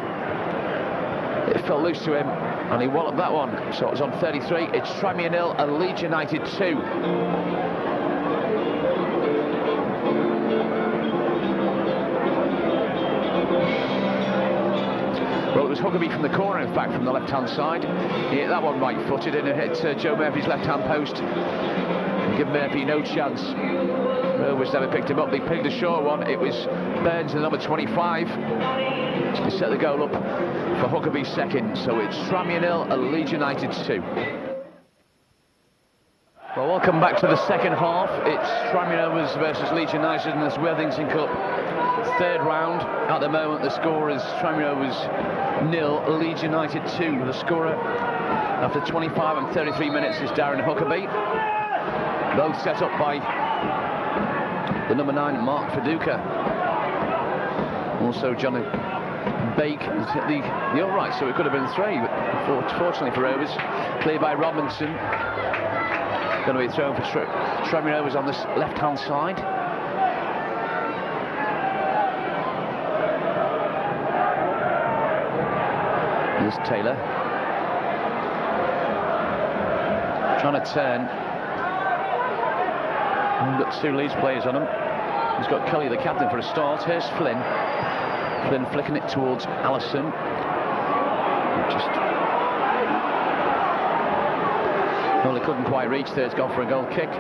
It fell loose to him, and he walloped that one. So it was on 33. It's Tranmere 0 and Leeds United 2. Well, it was Huckabee from the corner, in fact, from the left-hand side. He hit that one right-footed, and it hit Joe Murphy's left-hand post. Give Murphy no chance. Rovers never picked him up. They picked a short one. It was Burns, the number 25. He set the goal up for Huckabee's second. So it's Tranmere 0 and Leeds United 2. Well, welcome back to the second half. It's Tranmere Rovers versus Leeds United in this Worthington Cup third round. At the moment, the score is Tranmere Rovers 0, Leeds United 2. The scorer after 25 and 33 minutes is Darren Huckabee. Both set up by the number 9, Mark Viduka. Also, Johnny Bake has hit the upright, so it could have been 3, but fortunately for Rovers, cleared by Robinson. Going to be thrown for Tranmere Rovers on this left-hand side. Here's Taylor. Trying to turn. We've got 2 Leeds players on him. He's got Kelly, the captain, for a start. Here's Flynn. Flynn flicking it towards Allison. Well, they couldn't quite reach there. It's gone for a goal kick.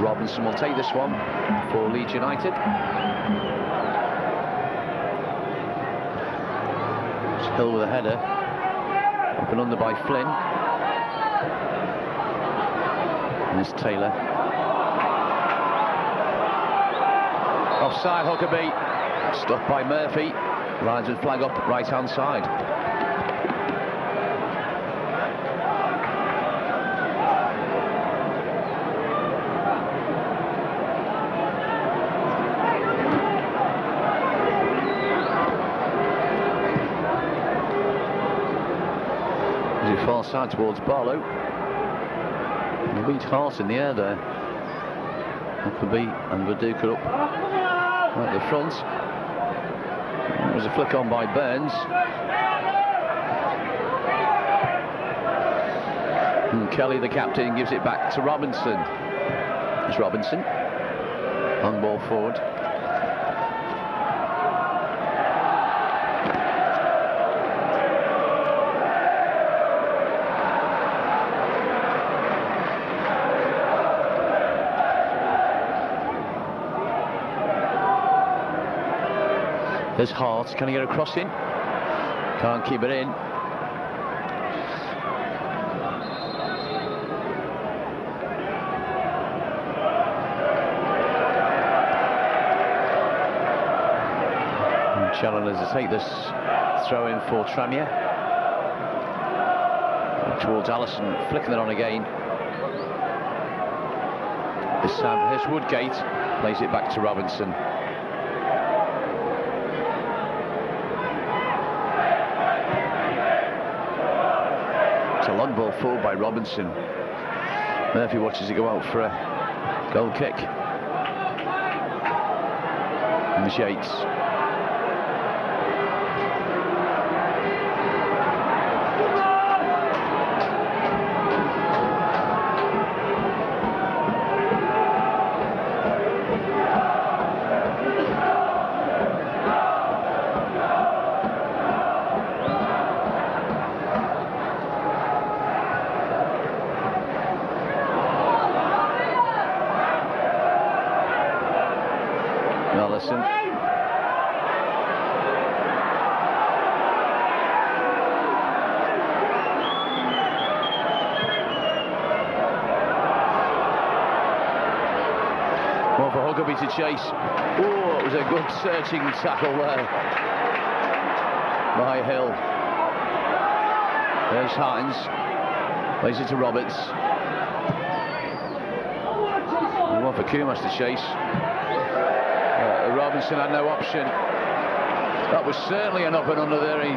Robinson will take this one for Leeds United. It's Hill with a header. Up and under by Flynn. And there's Taylor. Offside, Huckabee. Stopped by Murphy. Linesman flag up, right hand side. Far side towards Barlow. The beat Hart in the air there. Huckabee and Viduka up at the front. There was a flick on by Burns. And Kelly, the captain, gives it back to Robinson. It's Robinson. On ball forward. There's Hart. Can he get a cross in? Can't keep it in. And Challiners to take this throw in for Tranmere. Towards Allison, flicking it on again. This time, here's Woodgate. Plays it back to Robinson. It's a long ball forward by Robinson. Murphy watches it go out for a goal kick. And there's Yates. Allison. One for Huckabee to chase. Oh, it was a good searching tackle there by Hill. There's Hines. Plays it to Roberts. One for Kumas to chase. Robinson had no option. That was certainly an up and under there. He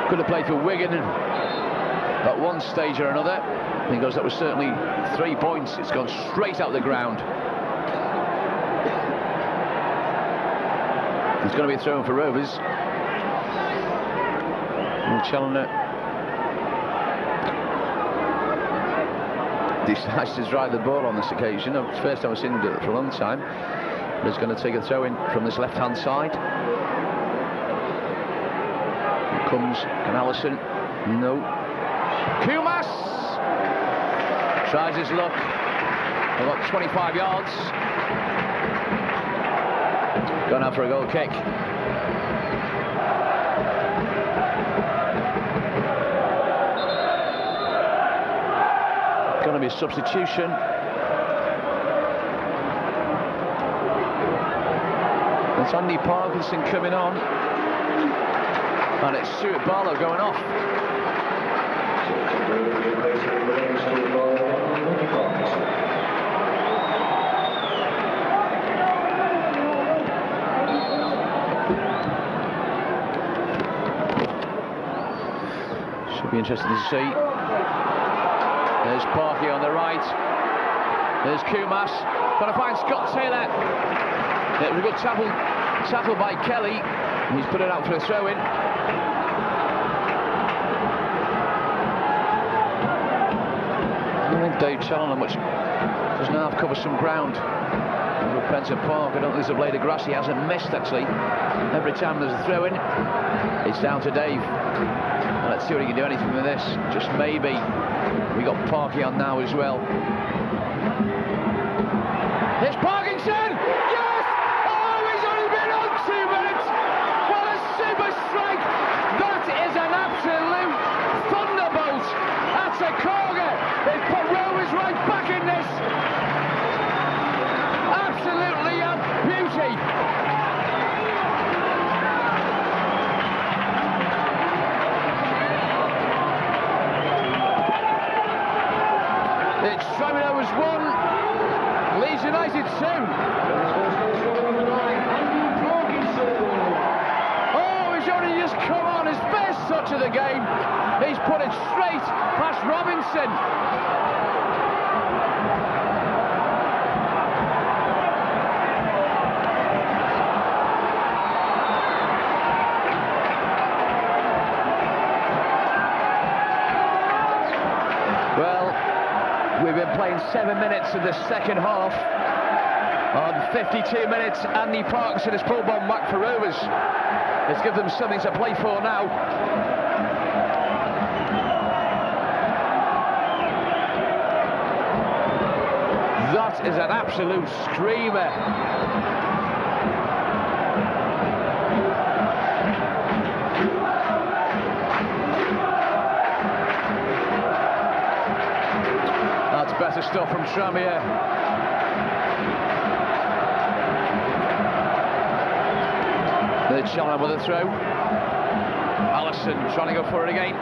could have played for Wigan at one stage or another. He goes, that was certainly 3 points. It's gone straight out the ground. It's going to be thrown for Rovers. And Challoner decides to drive the ball on this occasion. It's the first time I've seen him do it for a long time. But he's going to take a throw in from this left hand side. Here comes Allison. No. Kumas tries his luck. About 25 yards. Gone out for a goal kick. Going to be a substitution. It's Andy Parkinson coming on. And it's Stuart Barlow going off. Should be interesting to see. There's Parky on the right. There's Kumas. Trying to find Scott Taylor. It was a good tackle by Kelly. He's put it out for a throw-in. I think Dave Challoner does now cover some ground. Penton Park, I don't think there's a blade of grass he hasn't missed, actually. Every time there's a throw-in, it's down to Dave. Let's see what he can do anything with this. Just maybe. We got Parky on now as well. It's Parkinson! Yes! Oh, he's only been on 2 minutes! What a super strike! That is an absolute thunderbolt! That's a corner! It put Rovers right back in this! Absolutely a beauty! It's Tranmere Rovers 1, Leeds United 2. Oh, he's only just come on, his first touch of the game. He's put it straight past Robinson. We've been playing 7 minutes of the second half. On 52 minutes, Andy Parkinson has pulled one back for Rovers. Let's give them something to play for now. That is an absolute screamer. Better stuff from Tranmere. The challenge with a throw. Allison trying to go for it again.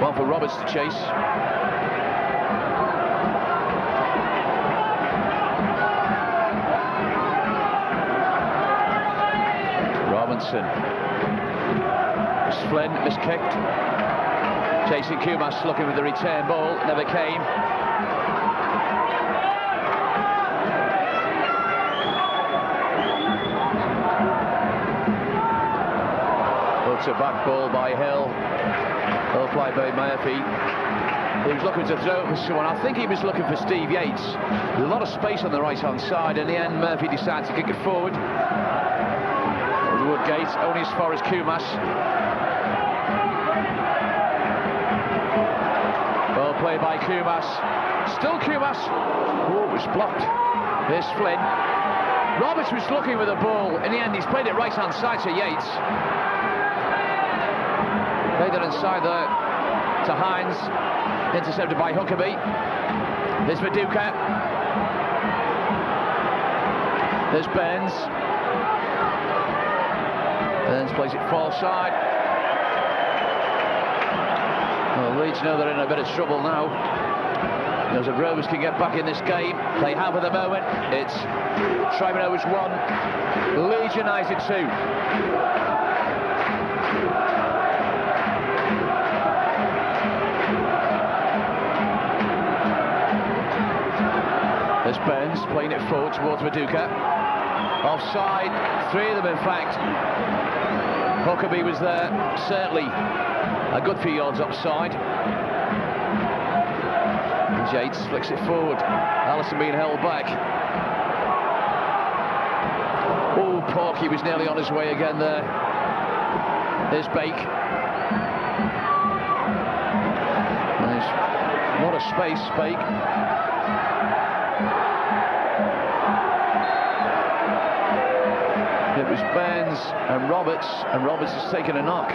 One for Roberts to chase. Robinson. Flynn miskicked. Chasing Kumas, looking for the return ball, never came. It's a back ball by Hill. Well played by Murphy. He was looking to throw it for someone. I think he was looking for Steve Yates. There's a lot of space on the right-hand side. In the end, Murphy decided to kick it forward. Woodgate, only as far as Kumas. Well played by Kumas. Still Kumas. Oh, it was blocked. Here's Flynn. Roberts was looking with the ball. In the end, he's played it right-hand side to Yates. Played it inside there to Hines. Intercepted by Huckabee. There's Viduka. There's Burns. Burns plays it far side. Well, Leeds know they're in a bit of trouble now. Because if Rovers can get back in this game, they have at the moment. It's Tranmere Rovers 1, Leeds United 2. There's Burns playing it forward towards Viduka. Offside, 3 of them in fact. Huckabee was there, certainly a good few yards offside. And Yates flicks it forward. Allison being held back. Oh, Parky was nearly on his way again there. There's Bake. There's a lot of space, Bake. It was Burns and Roberts has taken a knock.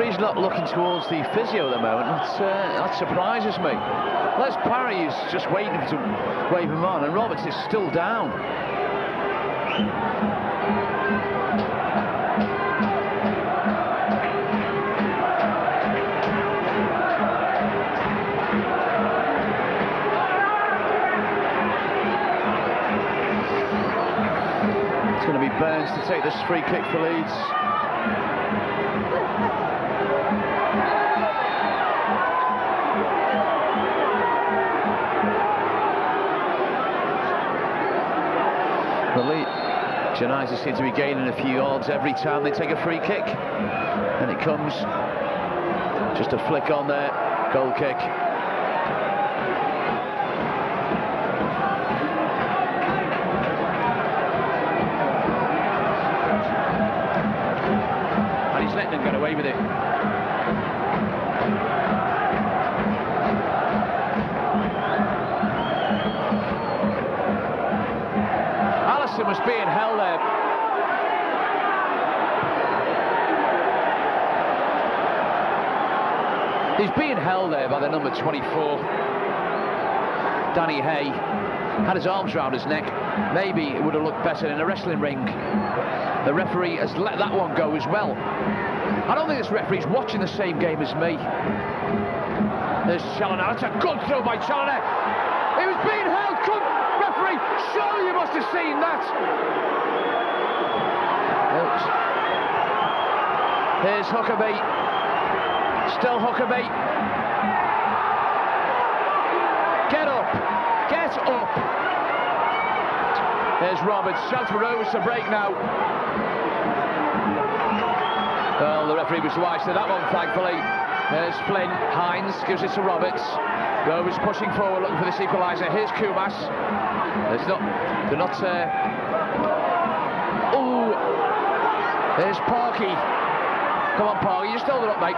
He's not looking towards the physio at the moment. That surprises me. Les Parry is just waiting to wave him on, and Roberts is still down. It's going to be Burns to take this free kick for Leeds. The Leeds United seem to be gaining a few yards every time they take a free kick, and it comes just a flick on there, goal kick. And he's letting them get away with it. Was being held there. He's being held there by the number 24. Danny Hay had his arms around his neck. Maybe it would have looked better in a wrestling ring. The referee has let that one go as well. I don't think this referee's watching the same game as me. There's Challoner. That's a good throw by Challoner. He was being held. Referee, surely you must have seen that. Here's Huckabee. Still Huckabee. Get up. Get up. There's Roberts. Tranmere Rovers to break now. Well, the referee was wise to that one, thankfully. There's Flynn. Hines gives it to Roberts. Rovers pushing forward, looking for this equaliser. Here's Kumas. They're not. Oh, there's Parky. Come on, Parky, just hold it up, mate.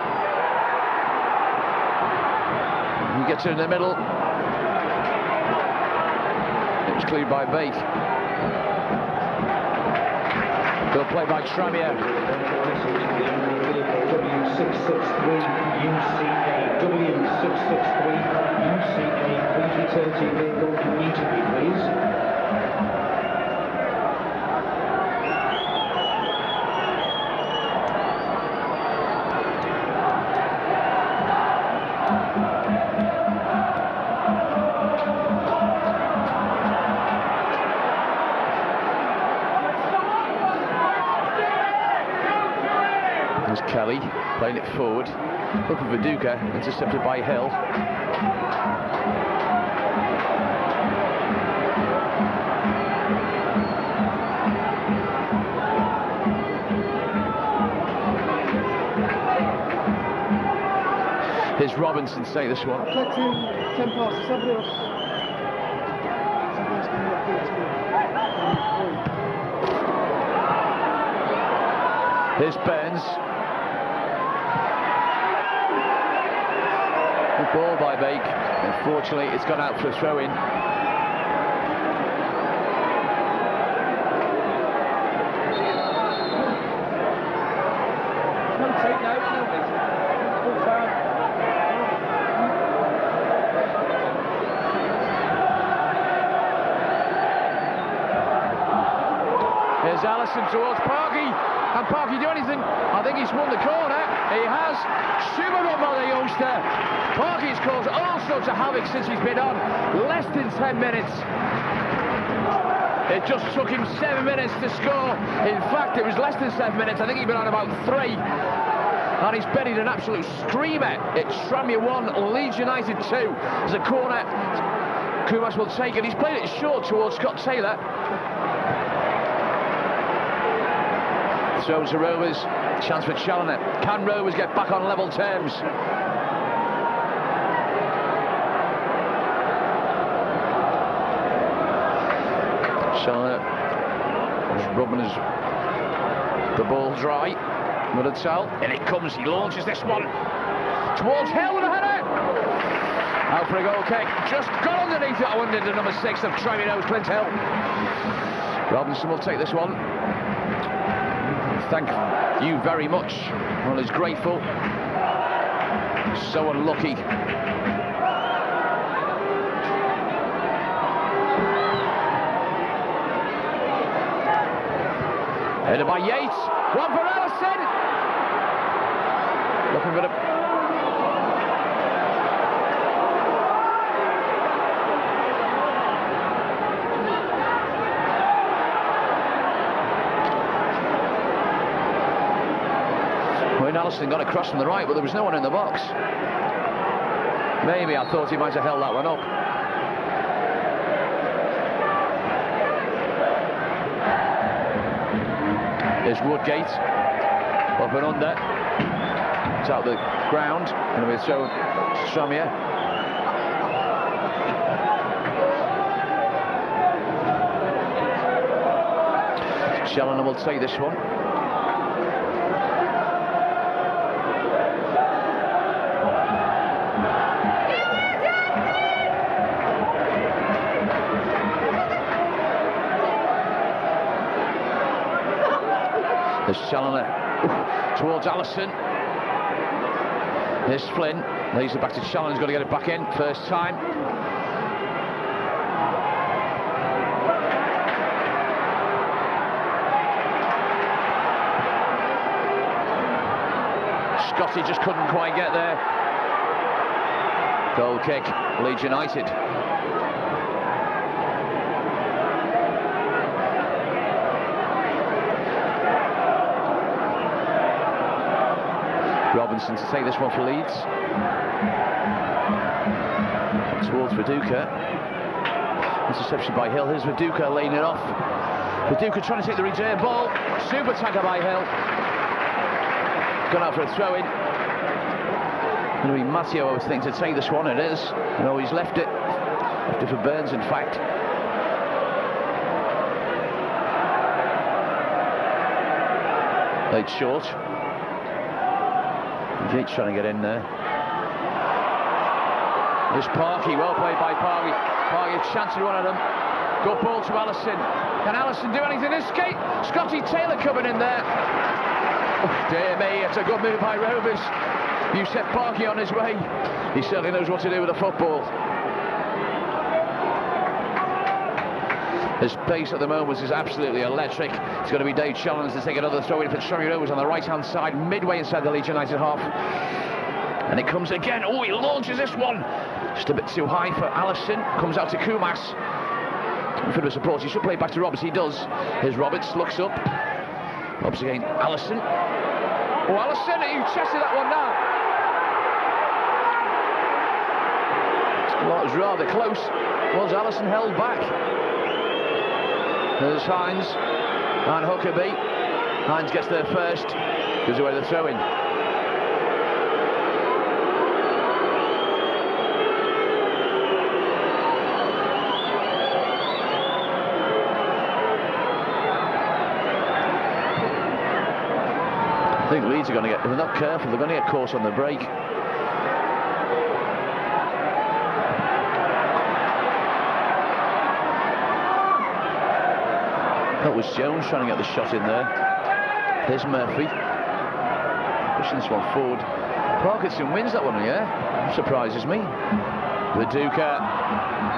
He gets it in the middle. It was cleared by Bate. Good play by Tranmere. W663 UCA. W663 UCA. Please return to your vehicle immediately, please. Kelly playing it forward, looking for Duca, intercepted by Hill. Here's Robinson to take this one. Here's Burns. Good ball by Bake. Unfortunately, it's gone out for a throw-in. Here's Allison towards Parky. Can Parky do anything? I think he's won the corner. He has. Shimmered up by the youngster. Parky's caused all sorts of havoc since he's been on. Less than 10 minutes. It just took him 7 minutes to score. In fact, it was less than 7 minutes. I think he'd been on about 3. And he's buried an absolute screamer. It's Tranmere 1, Leeds United 2. There's a corner. Kumas will take it. He's played it short towards Scott Taylor. Throws to Rovers. Chance for Challoner. Can Rovers get back on level terms? Challoner is rubbing the ball dry with a towel. And it comes. He launches this one towards Hill with a header. Out for a goal kick. Just got underneath it. I went into number 6 of Tranmere Rovers, Clint Hill. Robinson will take this one. Thank you very much. Well, he's grateful. So unlucky. Headed by Yates. One for Allison. Looking for the... Finn Allison got across from the right, but there was no one in the box. Maybe I thought he might have held that one up. There's Woodgate, up and under. It's out the ground, going to be thrown to Tranmere. Challoner will take this one. There's Challoner towards Allison. Here's Flynn. Leaves it back to Challoner. He's got to get it back in. First time. Scotty just couldn't quite get there. Goal kick, Leeds United. Robinson to take this one for Leeds. Towards Viduka. Interception by Hill. Here's Viduka laying it off. Viduka trying to take the return ball. Super tackle by Hill. Gone out for a throw-in. Going to be Matteo, I would think, to take this one. It is. No, he's left it. Left it for Burns, in fact. Played short. Gates trying to get in there. There's Parky, well played by Parky. Parky chanced one of them. Good ball to Allison. Can Allison do anything? Escape. Scotty Taylor coming in there. Oh, dear me, it's a good move by Rovers. You set Parky on his way. He certainly knows what to do with the football. His pace at the moment is absolutely electric. It's going to be Dave Challoner to take another throw in for Tranmere Rovers on the right-hand side, midway inside the Leeds United half. And it comes again. Oh, he launches this one. Just a bit too high for Allison. Comes out to Kumas. For the support, he should play back to Roberts. He does. Here's Roberts, looks up. Roberts again. Allison. Oh, Allison, he chested that one now. Well, it was rather close. Was Allison held back? There's Hines and Huckabee. Hines gets there first, gives away the throw-in. I think Leeds are going to get, if they're not careful, they're going to get caught on the break. That was Jones trying to get the shot in there. Here's Murphy. Pushing this one forward. Parkinson wins that one, yeah? Surprises me. Viduka.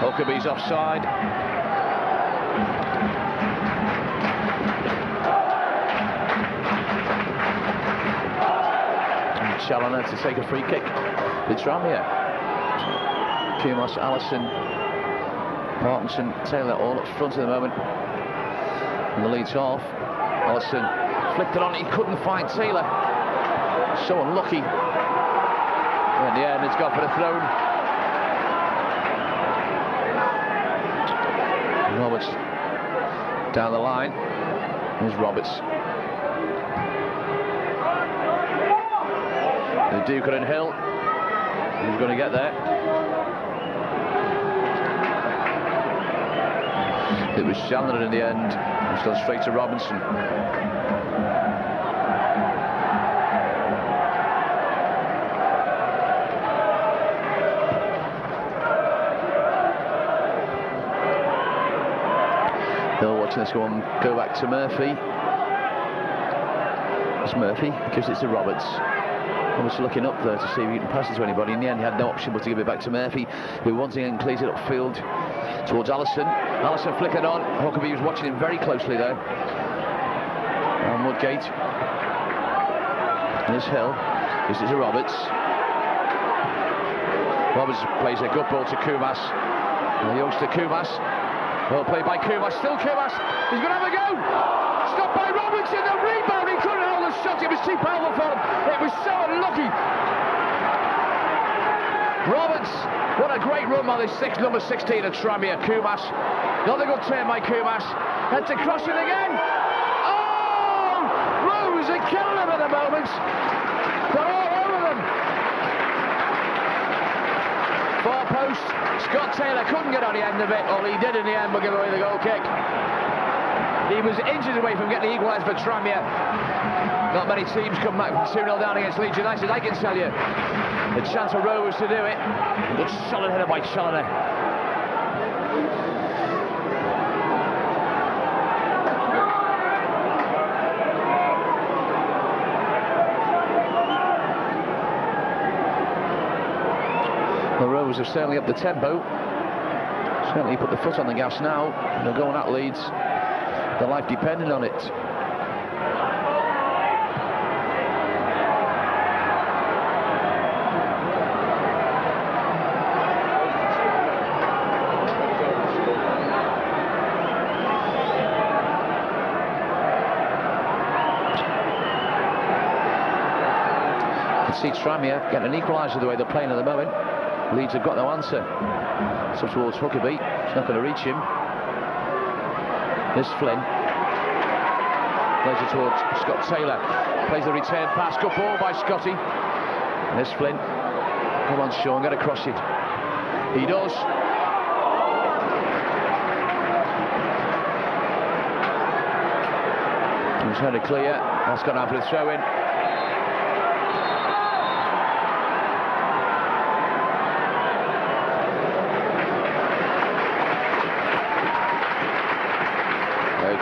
Huckabee's offside. Challoner to take a free kick. It's Tranmere. Kumas, Allison, Parkinson, Taylor all up front at the moment. And the Leeds half. Allison flicked it on, he couldn't find Taylor. So unlucky. In the end, it's gone for the throw. Roberts down the line. Here's Roberts. The Duke and Hill. Who's going to get there? It was Challoner in the end. It's gone straight to Robinson. Hill watching this one go back to Murphy. It's Murphy, gives it to Roberts. Roberts looking up there to see if he can pass it to anybody. In the end, he had no option but to give it back to Murphy, who once again clears it upfield towards Allison. Allison flickered on. Huckabee was watching him very closely there. And Woodgate. There's Hill. Gives it to Roberts. Roberts plays a good ball to Kumas. And the youngster Kumas. Well played by Kumas. Still Kumas. He's going to have a go. Stopped by Robinson. The rebound. He couldn't hold the shot. It was cheap over for them. It was so unlucky. Roberts, what a great run by this number 16 at Tranmere, Kumas. Another good turn by Kumas. Had to cross it again. Oh! Rose are killing them at the moment. They're all over them. Far post. Scott Taylor couldn't get on the end of it. All he did in the end was give away the goal kick. He was inches away from getting the equaliser for Tranmere. Not many teams come back from 2-0 down against Leeds United, I can tell you. The chance for Rovers to do it. Good solid header by Challoner. The Rovers have certainly upped the tempo. Certainly put the foot on the gas now. They're going at Leeds. Their life depending on it. See Tranmere getting an equaliser the way they're playing at the moment. Leeds have got no answer. So towards Huckabee, it's not going to reach him. This Flynn plays it towards Scott Taylor. Plays the return pass, good ball by Scotty. And this Flynn, come on Sean, get across it. He does. He's heard it clear. That's gone out for the throw in.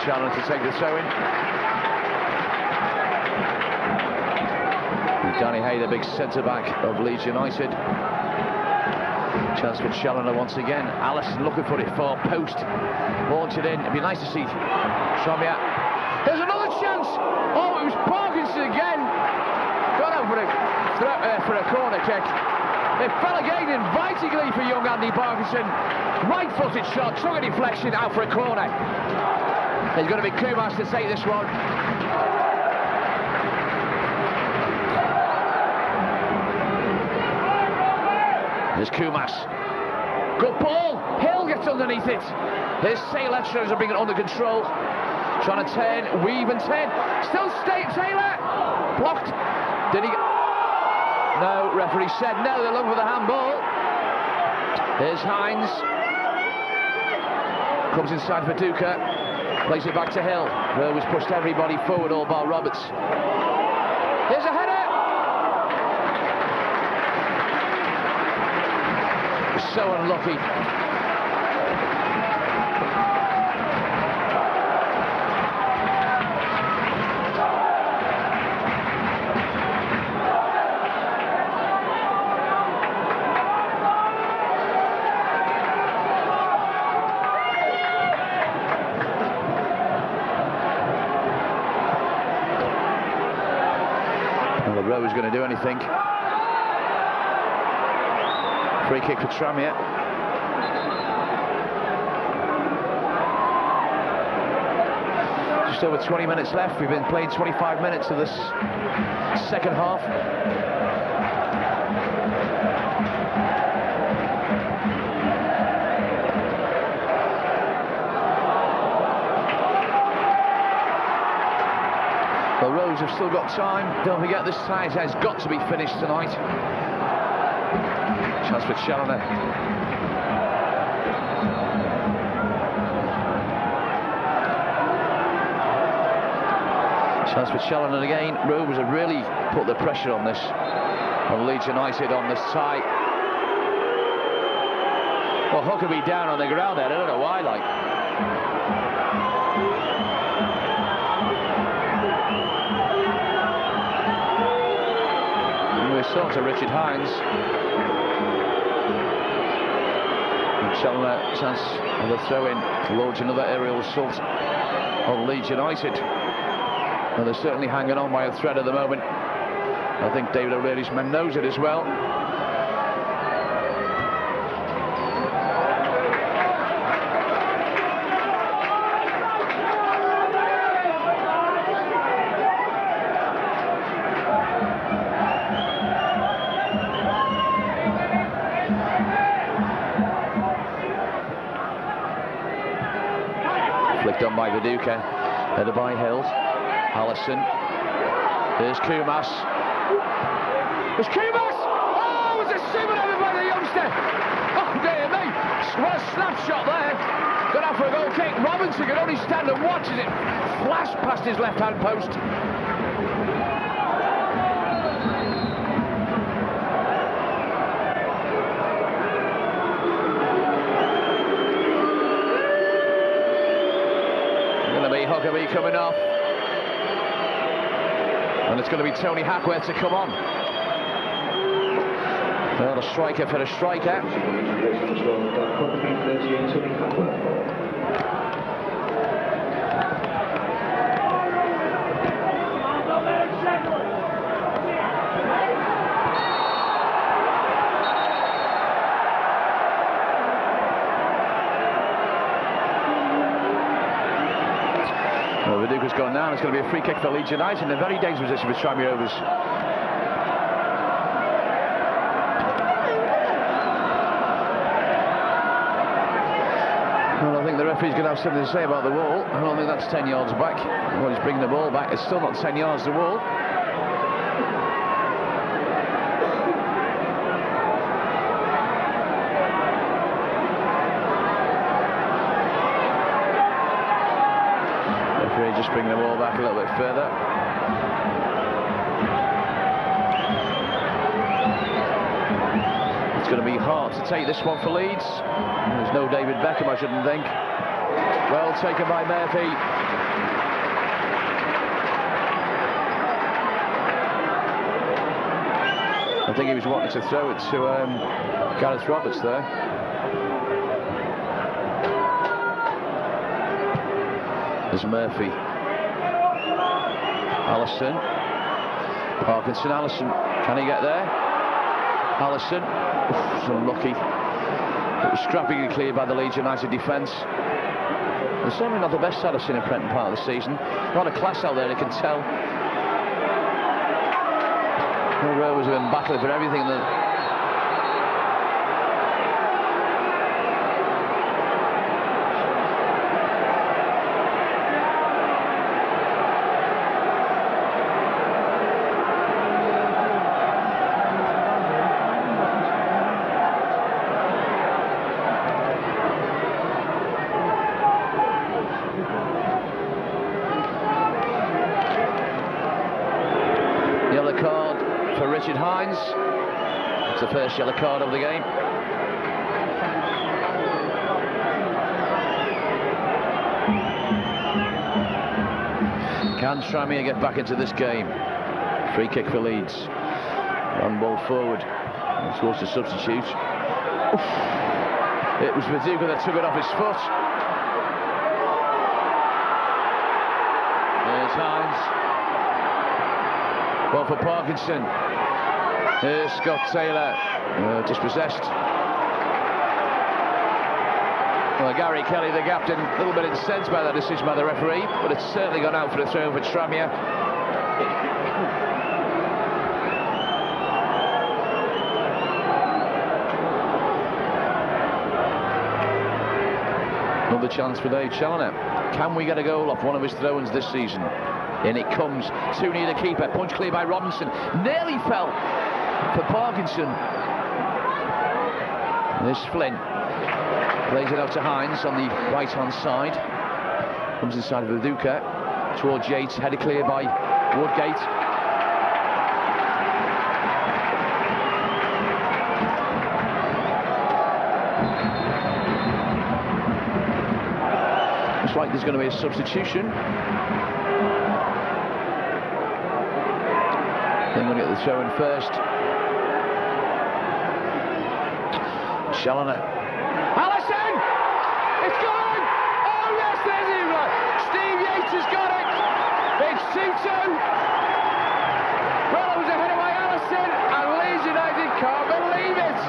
Challenge to take the throw-in. Danny Hay, the big centre-back of Leeds United. Chance for Challoner once again. Allison looking for it, far post. Launch it in. It'd be nice to see Tranmere. There's another chance. Oh, it was Parkinson again. Got out for a corner kick. It fell again invitingly for young Andy Parkinson. Right-footed shot, took a deflection, out for a corner. There's going to be Kumas to take this one. There's Kumas. Good ball. Hill gets underneath it. There's Taylor. Tries to bring it under control. Trying to turn, weave and turn. Still Taylor. Blocked. Did he? No, referee said no. They're looking for the handball. There's Hines. Comes inside for Duca. Plays it back to Hill. Rovers pushed everybody forward, all bar Roberts. Here's a header! So unlucky. Rovers going to do anything. Free kick for Tranmere. Just over 20 minutes left. We've been playing 25 minutes of this second half. The Rovers have still got time. Don't forget this tie has got to be finished tonight. Chance for Challoner. Chance for Challoner again. Rovers have really put the pressure on this. On Leeds United on this tie. Well, Huckabee down on the ground there. I don't know why, like. Sort to Richard Hines. Challoner, chance of the throw-in, launch another aerial assault on Leeds United. And they're certainly hanging on by a thread at the moment. I think David O'Reilly's man knows it as well. done by Viduka. Headed by Hills. Allison. Here's Kumas. There's Kumas! Oh, it's a super over by the youngster! Oh, dear me! What a snapshot there! Got out for a goal kick. Robinson could only stand and watch as it flashed past his left-hand post. Going to be Huckabee coming off. And it's going to be Tony Hackworth to come on. Well, a striker for a striker. Well, Viduka's gone now. It's going to be a free kick for Leeds United in a very dangerous position for Tranmere Rovers. Well, I think the referee's going to have something to say about the wall. I don't think that's 10 yards back. Well, he's bringing the ball back. It's still not 10 yards to the wall. Referee just bringing the ball back a little bit further. It's going to be hard to take this one for Leeds. There's no David Beckham, I shouldn't think. Well taken by Murphy. I think he was wanting to throw it to Gareth Roberts there. There's Murphy. Allison. Parkinson, Allison. Can he get there? Allison. Oof, so unlucky. It was scrappily cleared by the Leeds United defence. They're certainly not the best side I've seen in Prenton part of the season. A lot of class out there, you can tell. The Rovers have been battling for everything. Yellow card for Richard Hines. It's the first yellow card of the game. Can Tranmere get back into this game? Free kick for Leeds. One ball forward. Of course, the substitute. Oof. It was Viduka that took it off his foot. There's Hines. Well for Parkinson. Here's Scott Taylor. Dispossessed. Well, Gary Kelly, the captain, a little bit incensed by that decision by the referee, but it's certainly gone out for a throw for Tranmere. Another chance for Dave Challoner. Can we get a goal off one of his throw-ins this season? In it comes, too near the keeper, punch clear by Robinson, nearly fell for Parkinson. There's Flynn, plays it out to Hines on the right-hand side, comes inside of Viduka, towards Yates, headed clear by Woodgate. Looks like there's going to be a substitution. Then we'll get the throw in first. Challoner. Allison! It's gone! Oh yes, there's him! Steve Yates has got it! It's 2-2! Well, it was ahead of by Allison, and Leeds United can't believe it!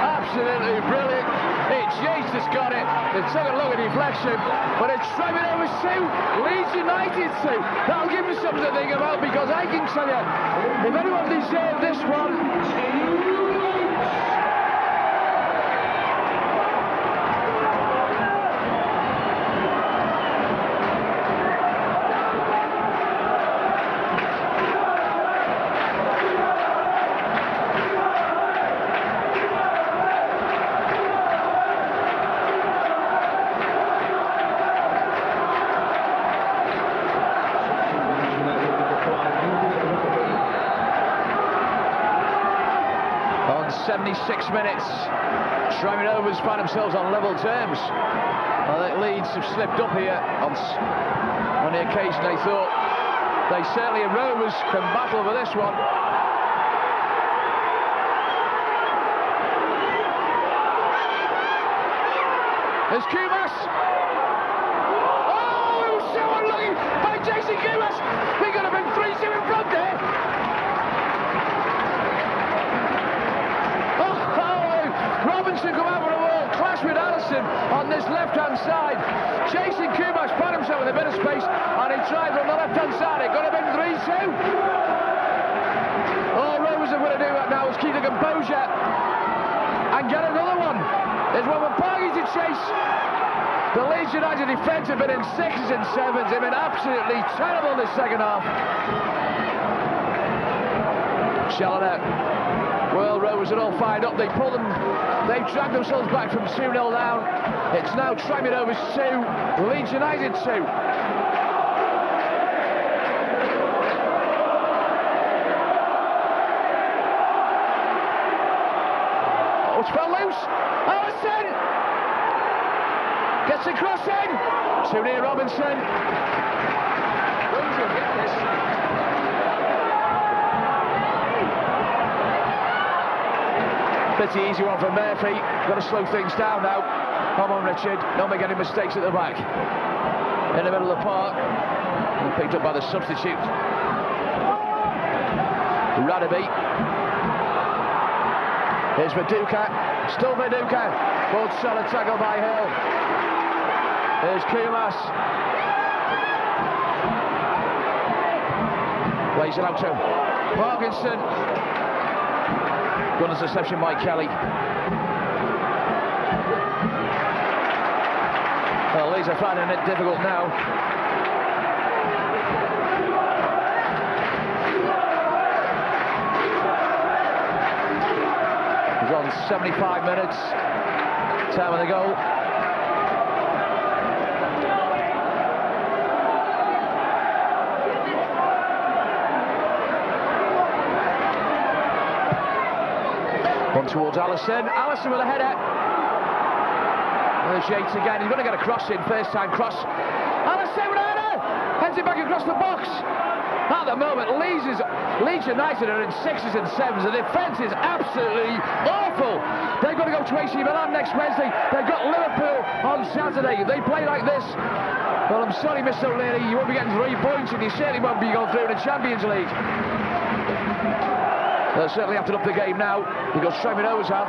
Absolutely brilliant. It's Yates that's got it. They took a look at deflection, but it's Tranmere Rovers 2, Leeds United 2. That'll give us something to think about, because I can tell you, if anyone deserved this one, 76 minutes. Tranmere Rovers find themselves on level terms. I think Leeds have slipped up here on the occasion they thought they certainly, Rovers can battle for this one. There's Kumas. Oh, it was so unlucky by Jason Kumas. He could have been 3-2 in front there. Robinson come out with a wall, clash with Allison on this left-hand side. Jason Kumas found himself with a bit of space and he tried from the left-hand side. It could have been 3-2. All Rovers are going to do right now is keep the composure and get another one. There's one with Pargy to chase. The Leeds United defence have been in 6s and 7s. They've been absolutely terrible this second half. Challoner. Well, Rovers are all fired up. They've dragged themselves back from 2-0 down. It's now Tranmere Rovers 2, Leeds United 2. Oh, it's fell loose. Allison gets the cross in. Too near Robinson. Rovers will get this. Pretty easy one for Murphy. Got to slow things down now. Come on, Richard. Don't make any mistakes at the back. In the middle of the park. And picked up by the substitute. Radaby. Here's Viduka. Still Viduka. Good solid tackle by Hill. Here's Kumas. Plays it out to Parkinson. Gunner's reception by Kelly. Well, Leeds are finding it difficult now. He's on 75 minutes. Time of the goal. One towards Allison. Allison with a header. There's Yates again. He's going to get a cross in. First time cross. Allison with a header. Heads it back across the box. At the moment, Leeds United are in 6s and 7s. The defence is absolutely awful. They've got to go to AC Milan next Wednesday. They've got Liverpool on Saturday. They play like this. Well, I'm sorry, Mr. O'Leary. You won't be getting 3 points and you certainly won't be going through in the Champions League. They'll certainly have to up the game now because Tranmere Rovers have.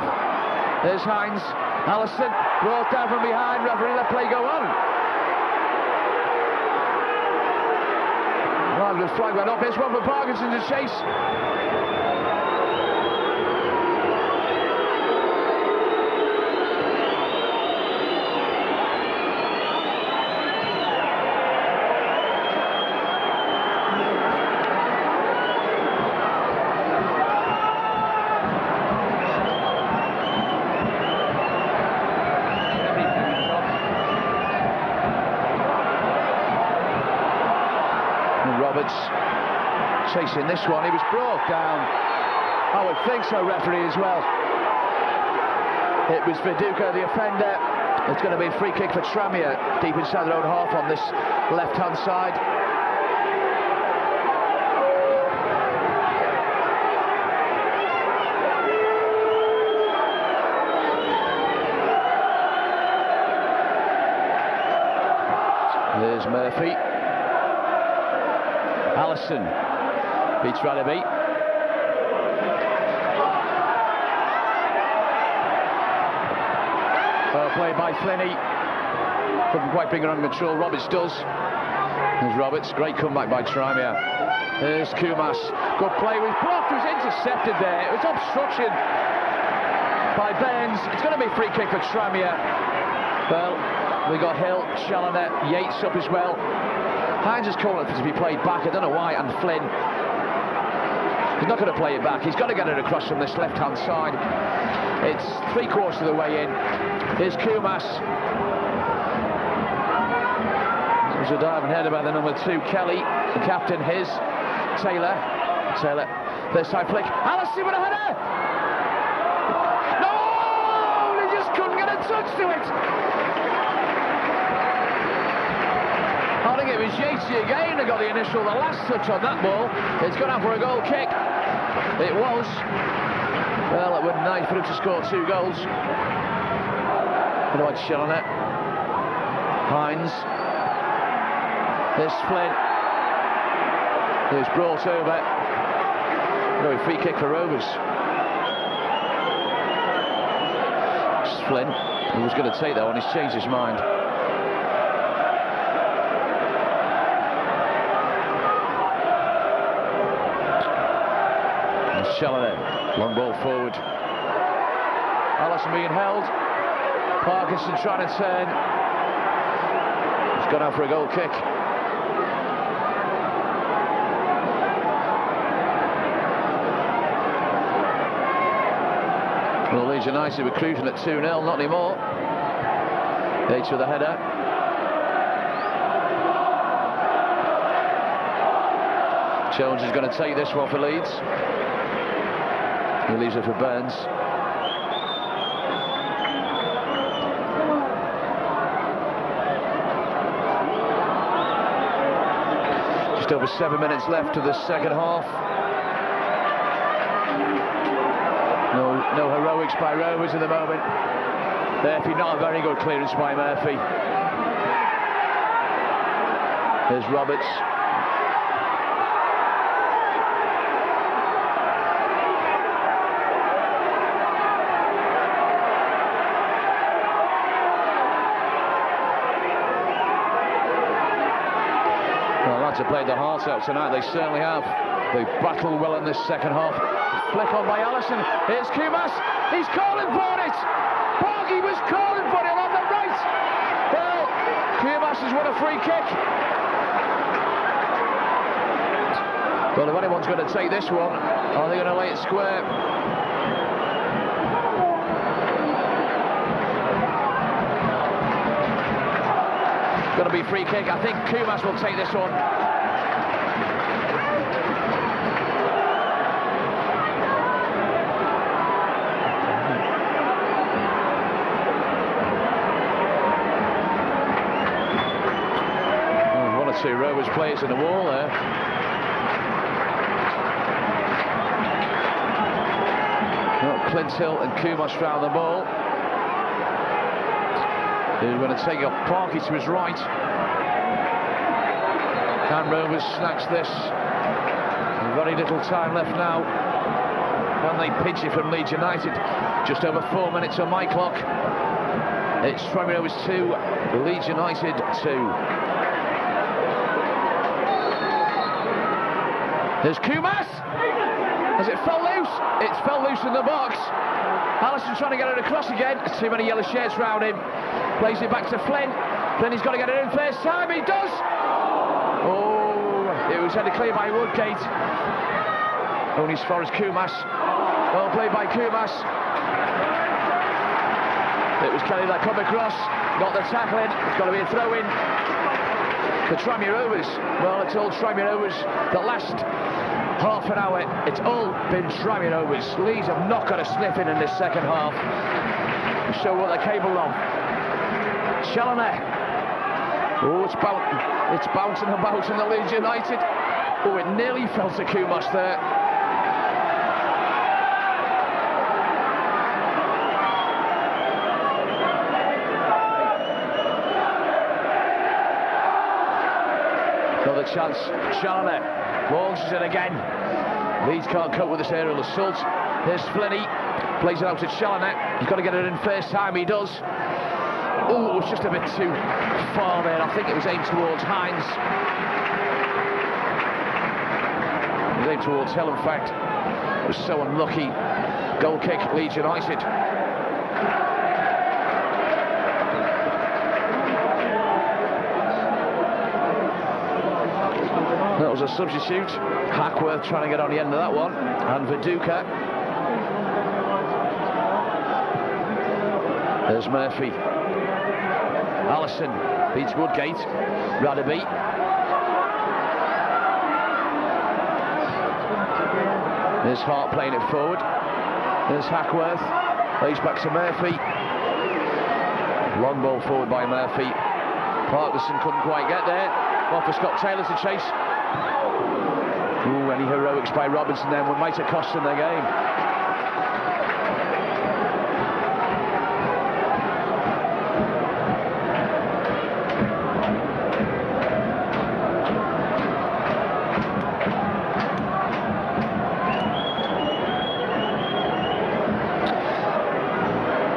There's Hines. Allison brought down from behind. Referee let play go on. Well, the flag went up. Here's one for Parkinson to chase. Roberts chasing this one. He was brought down. I would think so, referee, as well. It was Viduka, the offender. It's going to be a free kick for Tranmere, deep inside their own half on this left-hand side. There's Murphy. Allison beats Radaby. Well played by Flinney. Couldn't quite bring it under control. Roberts does. There's Roberts. Great comeback by Tranmere. There's Kumas. Good play with blocked. It was intercepted there. It was obstruction by Burns. It's going to be a free kick for Tranmere. Well, we got Hill, Challoner, Yates up as well. Hines has called it to be played back. I don't know why. And Flynn. He's not going to play it back. He's got to get it across from this left-hand side. It's 3/4 of the way in. Here's Kumas. There's a diving header by the number 2, Kelly. The captain, his. Taylor. First time flick. Allison with a header! next to it. I think it was Yatesy again that got the last touch on that ball. It's gone out for a goal kick. It was. Well, it would be nice for him to score 2 goals. What about Shellnet? Hines. There's Flynn. It's brought over. No, free kick for Rovers. Flynn, who was going to take that one, he's changed his mind. And Shellnet, long ball forward. Allison being held. Parkinson trying to turn. He's gone out for a goal kick. Well, Leeds United were cruising at 2-0, not anymore. Yates with the header. Jones is going to take this one for Leeds. He leaves it for Burns. Just over 7 minutes left of the second half. No heroics by Rovers at the moment. Murphy, not a very good clearance by Murphy. There's Roberts. Well, lads have played their hearts out tonight, they certainly have. They battled well in this second half. Flick on by Allison. Here's Kumas. He's calling for it. Parky was calling for it on the right. Well, Kumas has won a free kick. Well, if anyone's going to take this one, are they going to lay it square? Going to be free kick. I think Kumas will take this one. Two Rovers players in the wall there. Well, Clint Hill and Kumas round the ball. He's going to take up Parky to his right. Can Rovers snatch this? Very little time left now. Can they pinch it from Leeds United? Just over 4 minutes on my clock. It's Tranmere Rovers 2, Leeds United 2. There's Kumas. Has it fell loose? It's fell loose in the box. Allison trying to get it across again. There's too many yellow shirts round him. Plays it back to Flynn. Flynn, he's got to get it in first time. He does. Oh, it was headed clear by Woodgate. Only as far as Kumas. Well played by Kumas. It was Kelly that come across. Got the tackling. It's got to be a throw-in for Tranmere Rovers. Well, it's all Tranmere Rovers. The last half an hour, it's all been Tranmere Rovers. Leeds have not got a sniff in this second half. Show what they're capable of. Challoner. Oh, it's bouncing about in the Leeds United. Oh, it nearly fell to Kumas there. Another chance, Challoner launches it again. Leeds can't cope with this aerial assault. There's Flinney, plays it out to Challoner. He's got to get it in first time, he does. Oh, it was just a bit too far there. I think it was aimed towards Hines. It was aimed towards Hill, in fact. It was so unlucky. Goal kick, Leeds United. That was a substitute. Hackworth trying to get on the end of that one. And Viduka. There's Murphy. Allison beats Woodgate. Radaby. There's Hart playing it forward. There's Hackworth. Plays back to Murphy. Long ball forward by Murphy. Parkinson couldn't quite get there. Well, for Scott Taylor to chase. Ooh, any heroics by Robinson then might have cost them their game.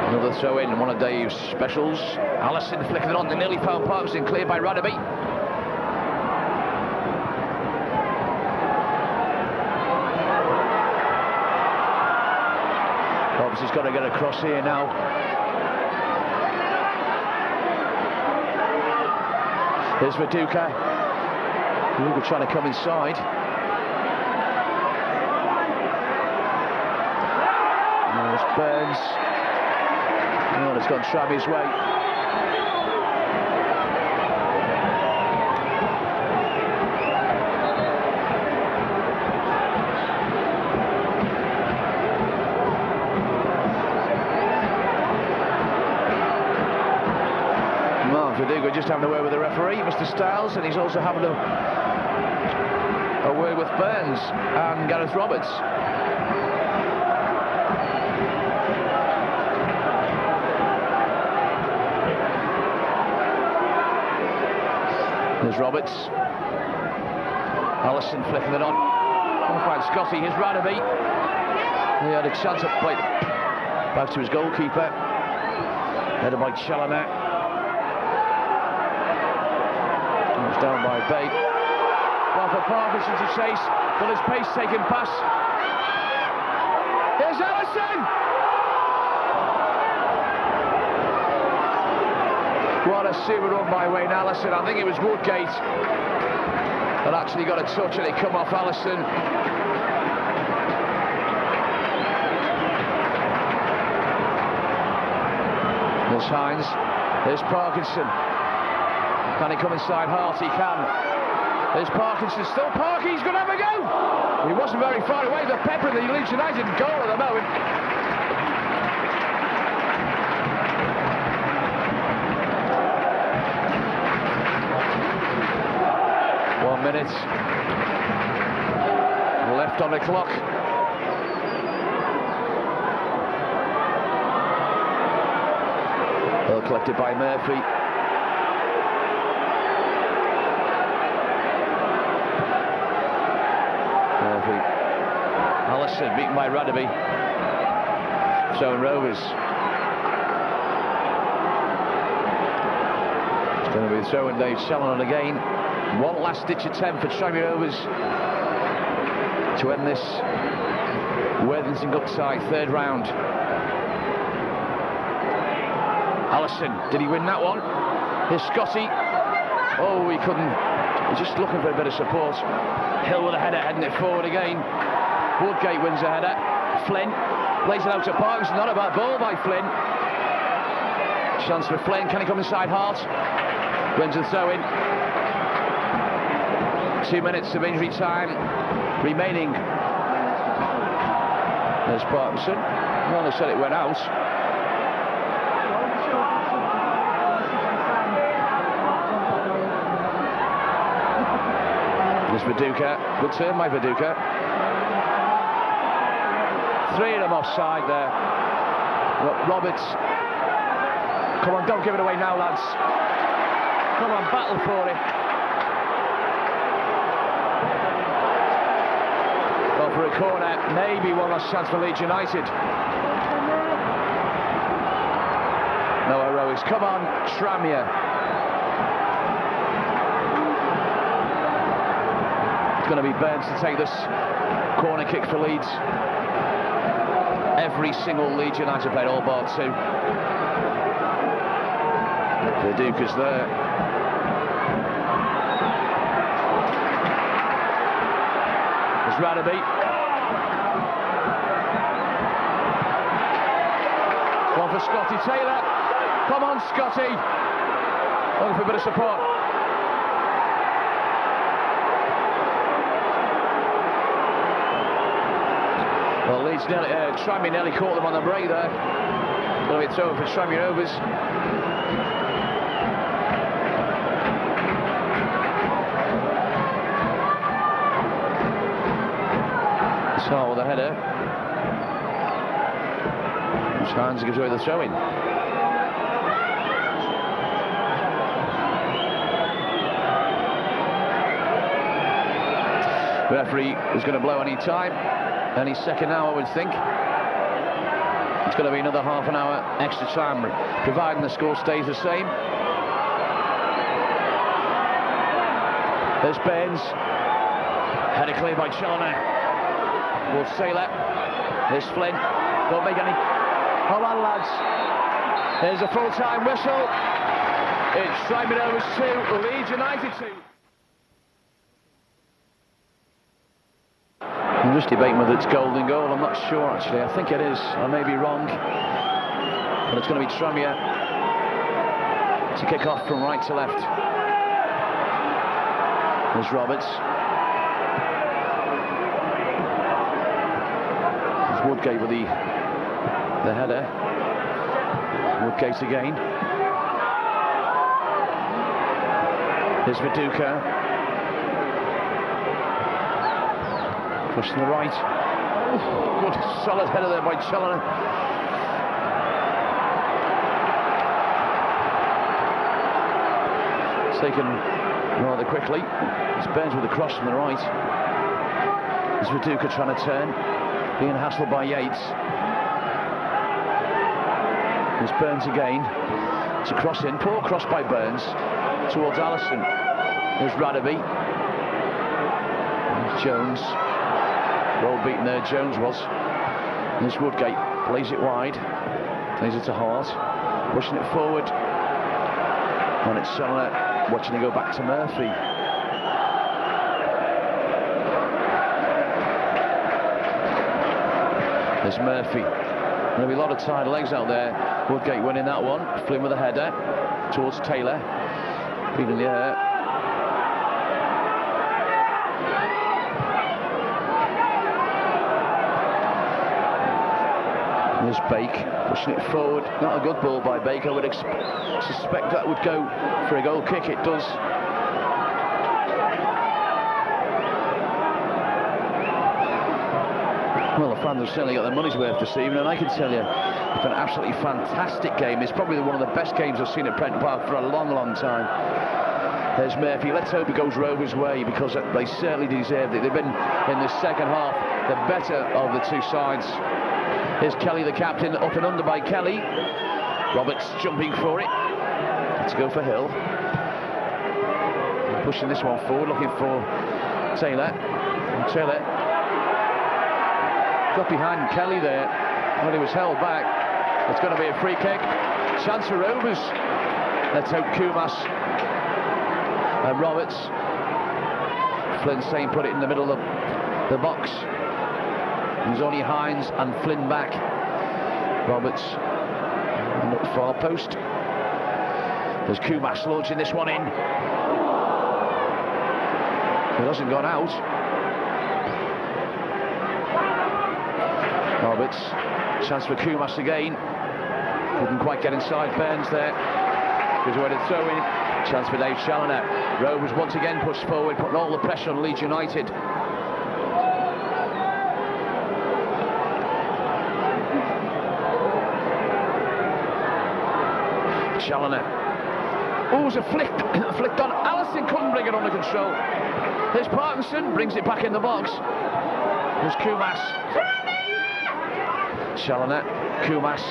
Another throw in, one of Dave's specials. Allison flicking it on, they nearly found Parkinson, cleared by Radaby. He's got to get across here now. Here's Viduka. Viduka trying to come inside. There's Burns. Oh, it's gone Trammy's way. Viduka just having a word with the referee, Mr. Stiles, and he's also having a word with Burns and Gareth Roberts. There's Roberts. Allison flipping it on. Trying to find Scotty. Here's Radaby. He had a chance at play back to his goalkeeper. Headed by Challoner. Down by Bate. Well, for Parkinson to chase, but his pace taken pass. Here's Allison! What a super run by Wayne Allison. I think it was Woodgate that actually got a touch and it come off Allison. There's Hines. There's Parkinson. Can he come inside Hart? He can. There's Parkinson, still Parky, he's going to have a go! He wasn't very far away, the pepper of the Leeds United goal at the moment. One minute left on the clock. Well collected by Murphy. Allison beaten by Radaby. Tranmere Rovers. It's going to be throwing Dave Challoner again. One last ditch attempt for Tranmere Rovers to end this Worthington Cup side, third round. Allison, did he win that one? Here's Scotty. Oh, he couldn't. He's just looking for a bit of support. Hill with a header, heading it forward again. Woodgate wins a header. Flynn plays it out to Parkinson. Not a bad ball by Flynn. Chance for Flynn. Can he come inside Hart? Wins a throw in. 2 minutes of injury time remaining. There's Parkinson. Well, they said it went out. There's Viduka. Good turn by Viduka. 3 of them offside there. Roberts. Come on, don't give it away now, lads. Come on, battle for it. Well, for a corner, maybe one last chance for Leeds United. No heroics. Come on, Tranmere. It's going to be Burns to take this corner kick for Leeds. Every single Leeds United player, all bar 2. Viduka's there. There's Radaby. One for Scotty Taylor. Come on, Scotty. Looking for a bit of support. Well, Leeds nearly, Tranmere nearly caught them on the break there. Going to be throw for Tranmere Rovers. So with the header. Shines gives away the throw-in. The referee is going to blow any time, any second now, I would think. It's going to be another half an hour extra time, providing the score stays the same. There's Burns. Header cleared by Challoner. Will Sailor. There's Flynn. Don't make any. Hold on, lads. There's a full-time whistle. It's Tranmere Rovers 2, Leeds United 2. I'm just debating whether it's golden goal. I'm not sure, actually. I think it is. I may be wrong. But it's going to be Tranmere to kick off from right to left. There's Roberts. There's Woodgate with the header. Woodgate again. There's Viduka. Push to the right. Good solid header there by Challoner. It's taken rather quickly. It's Burns with a cross from the right. There's Viduka trying to turn, being hassled by Yates. There's Burns again. It's a cross in, poor cross by Burns towards Allison. There's Radaby. There's Jones. Well beaten there, Jones was. There's Woodgate, plays it wide, plays it to Hart, pushing it forward. And it's Challoner watching it go back to Murphy. There's Murphy. There'll be a lot of tired legs out there. Woodgate winning that one. Flynn with a header towards Taylor. Beat in the air. There's Bake, pushing it forward. Not a good ball by Bake. I would suspect that would go for a goal kick. It does. Well, the fans have certainly got their money's worth this evening, and I can tell you, it's an absolutely fantastic game. It's probably one of the best games I've seen at Prenton Park for a long, long time. There's Murphy. Let's hope it goes Rovers' way, because they certainly deserved it. They've been, in the second half, the better of the two sides. Here's Kelly, the captain, up and under by Kelly. Roberts jumping for it. Let's go for Hill. Pushing this one forward, looking for Taylor. And Taylor got behind Kelly there, but he was held back. It's going to be a free kick. Chance for Rovers. Let's hope Kumas and Roberts. Flynn saying put it in the middle of the box. There's only Hines and Flynn back. Roberts on the far post. There's Kumas launching this one in. It hasn't gone out. Roberts, chance for Kumas again. Couldn't quite get inside Burns there. Gives away the throw in. Chance for Dave Challoner. Rovers once again pushed forward, putting all the pressure on Leeds United. Challoner. Oh, it was a flick flicked on. Allison couldn't bring it under control. There's Parkinson, brings it back in the box. There's Kumas. Challoner, Kumas.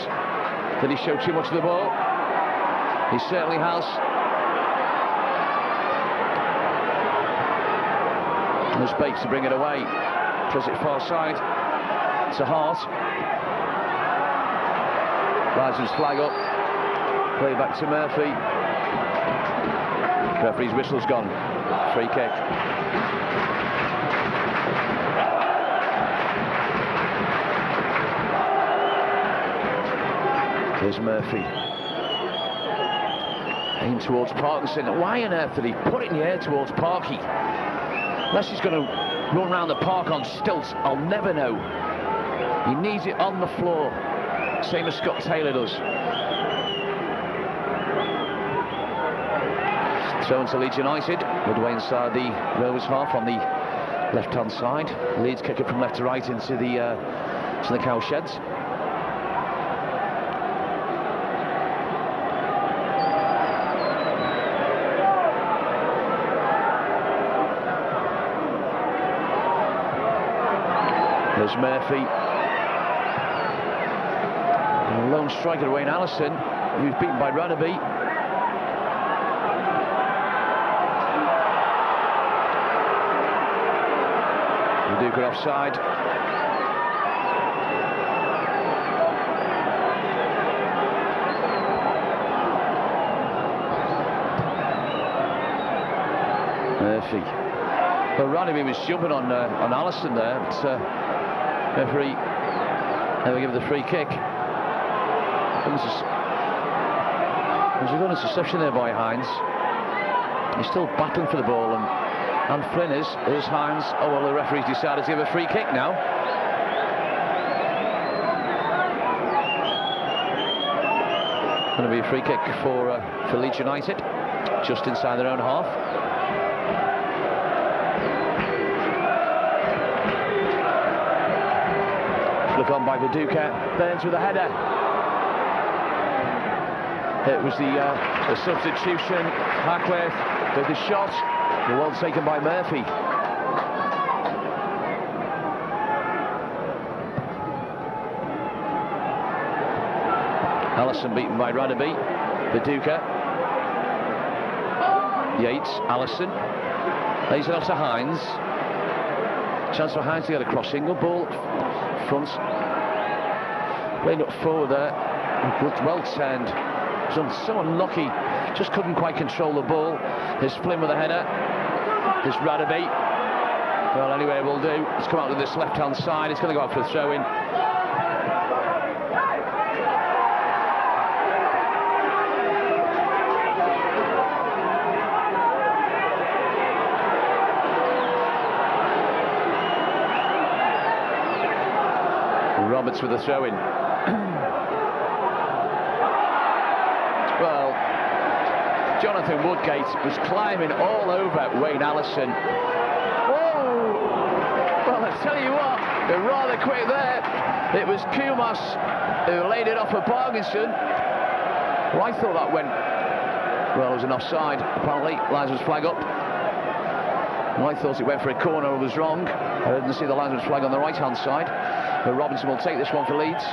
Did he show too much of the ball? He certainly has. There's Bates to bring it away. Does it far side to Hart. Rises flag up. Play back to Murphy. Referee's whistle's gone. Free kick. Here's Murphy. Aim towards Parkinson. Why on earth did he put it in the air towards Parky? Unless he's going to run around the park on stilts, I'll never know. He needs it on the floor. same as Scott Taylor does. Thrown to Leeds United, midway inside the Rovers half on the left-hand side. Leeds kick it from left to right into the cow sheds. There's Murphy. And lone striker Wayne Allison, who's beaten by Radaby. Viduka offside. Murphy. Well, Radaby was jumping on Allison there, but referee never give the free kick. There's a interception there by Hines. He's still battling for the ball, and Flynn is. Here's Hines. Oh, well, the referee's decided to give a free kick now. Going to be a free kick for Leeds United, just inside their own half. Flick on by Viduka. Burns with a header. It was the substitution. Hackworth with the shot. The well taken by Murphy. Allison beaten by Radaby. Viduka. Yates. Allison. Lays it off to Hines. Chance for Hines to get a crossing. Good ball. Front. Playing up forward there. Well turned. So unlucky. Just couldn't quite control the ball. There's Flynn with a header. There's Radaby. Well, anyway, it will do. It's come out to this left-hand side. It's going to go out for a throw-in. Roberts with a throw-in. Well, Jonathan Woodgate was climbing all over Wayne Allison. Whoa! Well, I tell you what, they're rather quick there. It was Kumas who laid it off for Parkinson. Well, I thought that went... Well, it was an offside. Apparently, linesman's flag up. Well, I thought it went for a corner. I was wrong. I didn't see the linesman's flag on the right-hand side. But Robinson will take this one for Leeds.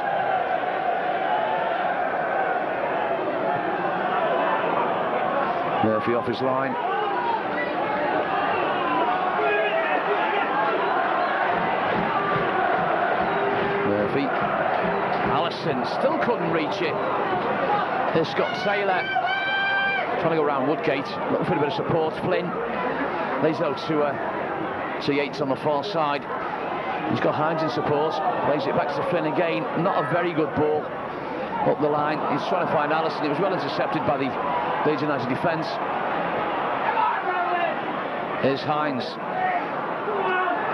Murphy off his line. Murphy. Allison still couldn't reach it. Here's Scott Taylor. Trying to go around Woodgate. Looking for a bit of support. Flynn. Lays out to Yates on the far side. He's got Hines in support. Plays it back to Flynn again. Not a very good ball up the line. He's trying to find Allison. It was well intercepted by the Leeds United defence. Here's Hines.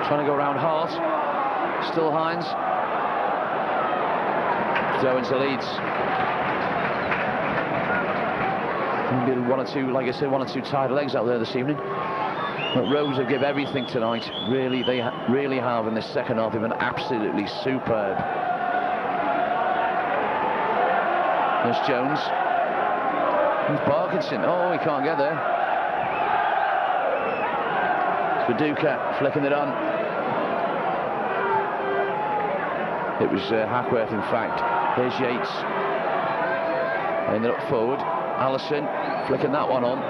Trying to go around Hart. Still Hines. Throw into Leeds. One or two, like I said, one or two tired legs out there this evening. But Rovers have given everything tonight. Really, they really have in this second half. They've been absolutely superb. There's Jones. There's Parkinson. Oh, he can't get there. Viduka flicking it on. It was Hackworth, in fact. There's Yates. Ended up forward. Allison flicking that one on.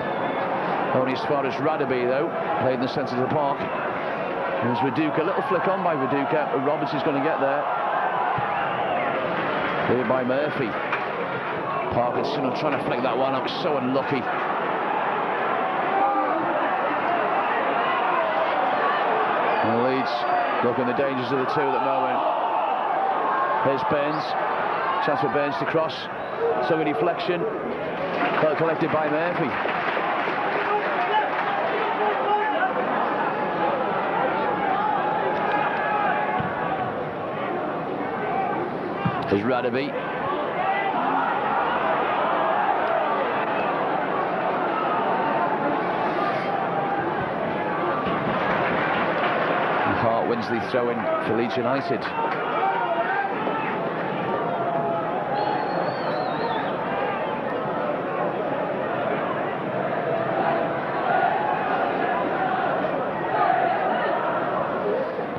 Only as far as Radaby, though. Played in the centre of the park. There's Viduka. Little flick on by Viduka. Roberts is going to get there. Here by Murphy. Parkinson trying to flick that one up. So unlucky. And Leeds looking the dangers of the two at the moment. Here's Burns. Chance for Burns to cross. So a deflection. Well collected by Murphy. There's Radaby. Ainsley throw-in for Leeds United.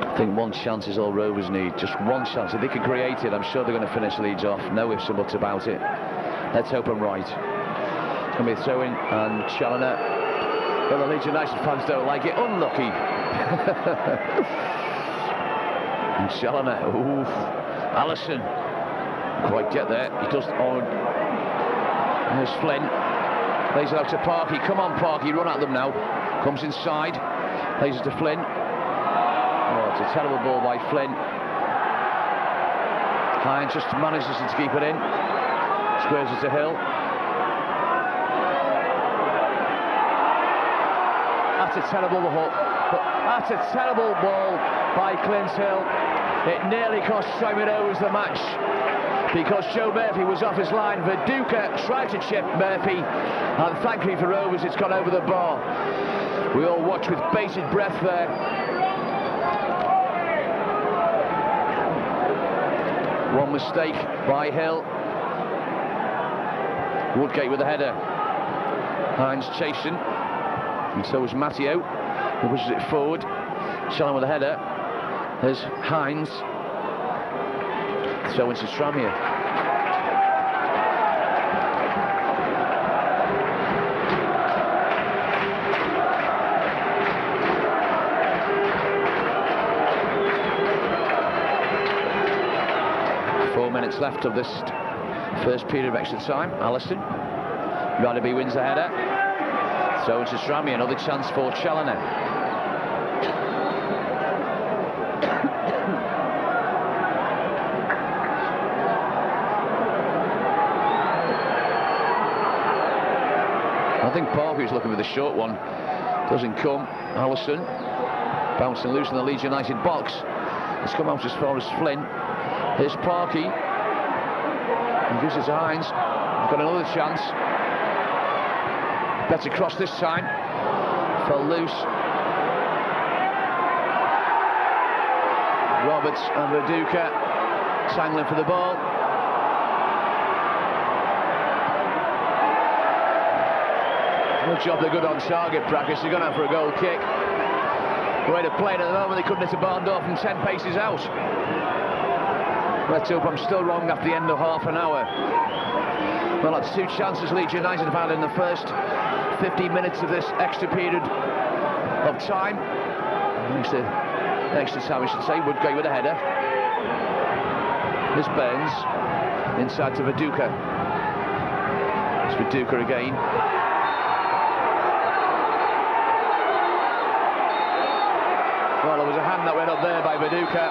I think one chance is all Rovers need, just one chance. If they can create it, I'm sure they're going to finish Leeds off. No ifs and buts about it. Let's hope I'm right. It's going to be a throw-in, and Challoner. Well, the Leeds United fans don't like it. Unlucky. And Challoner. Oof. Allison. Quite get there. He does. Oh. There's Flynn. Plays it out to Parky. Come on, Parky. Run at them now. Comes inside. Plays it to Flynn. Oh, it's a terrible ball by Flynn. Hines just manages to keep it in. Squares it to Hill. That's a terrible hook. That's a terrible ball by Clint Hill. It nearly cost Tranmere Rovers the match because Joe Murphy was off his line. Viduka tried to chip Murphy, and thankfully for Rovers, it's gone over the bar. We all watch with bated breath there. One mistake by Hill. Woodgate with the header. Hines chasing, and so was Matteo, who pushes it forward. Challoner with the header. There's Hines. So into Tranmere. Minutes left of this first period of extra time. Allison. Radaby wins the header. So into Tranmere, another chance for Challoner. I think Parker's looking for the short one. Doesn't come. Allison bouncing loose in the Leeds United box. It's come out as far as Flynn. Here's Parky. And gives it to Hines. Got another chance. Better cross this time. Fell loose. Roberts and Viduka tangling for the ball. Good job, they're good on target practice. They're going out for a goal kick. The way they're playing at the moment, they couldn't hit a barn door from 10 paces out. Let's hope I'm still wrong after the end of half an hour. Well, that's two chances Leeds United have had in the first 15 minutes of this extra period of time. Extra time, I should say. Woodgate with a header. Here's Burns. Inside to Viduka. It's Viduka again. Well, there was a hand that went up there by Viduka.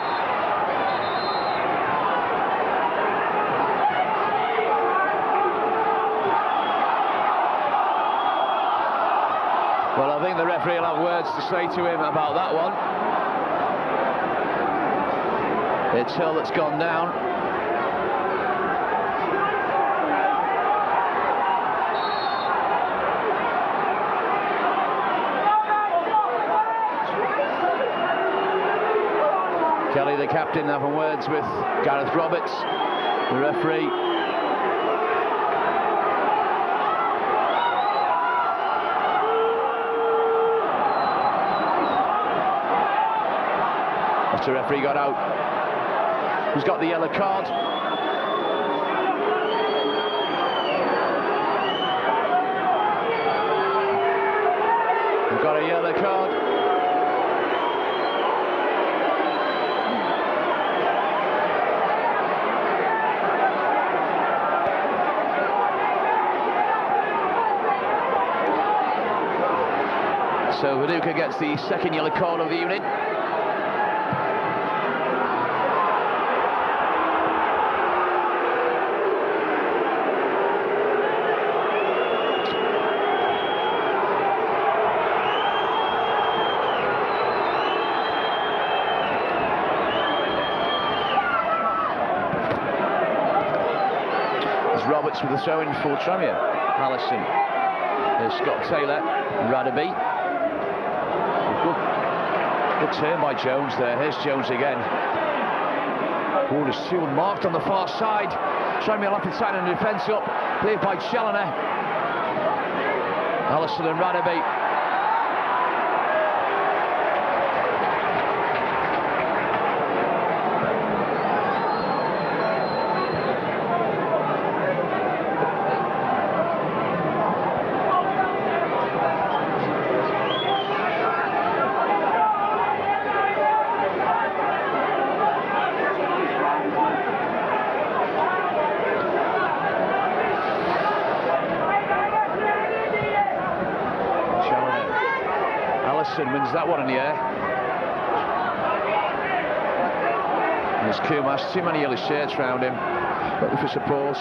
Well, I think the referee will have words to say to him about that one. It's Hill that's gone down. Kelly, the captain, having words with Gareth Roberts, the referee. After the referee got out, who's got the yellow card? We've got a yellow card. So Viduka gets the second yellow card of the evening. There's Roberts with the throw-in for Tranmere. Allison. There's Scott Taylor. Radaby. Good turn by Jones there. Here's Jones again. Oh, there's two marked on the far side. Tranmere left side and defence up. Played by Challoner. Allison and Radaby. Wins that one in the air. There's Kumas, too many yellow shirts round him, looking for support.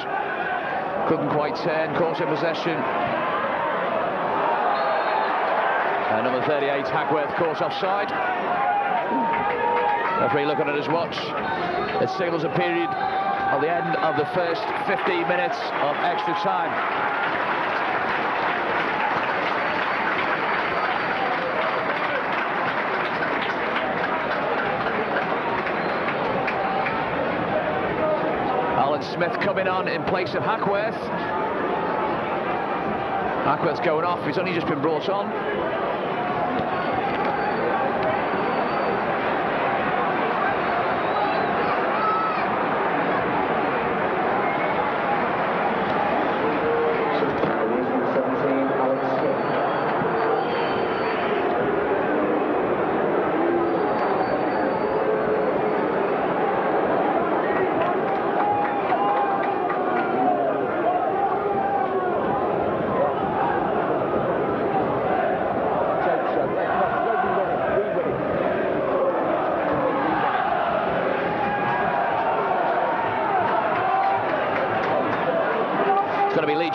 Couldn't quite turn, caught in possession. And number 38, Hackworth, caught offside. Referee looking at his watch. It signals a period at the end of the first 15 minutes of extra time. Smith coming on in place of Hackworth. Hackworth's going off, he's only just been brought on.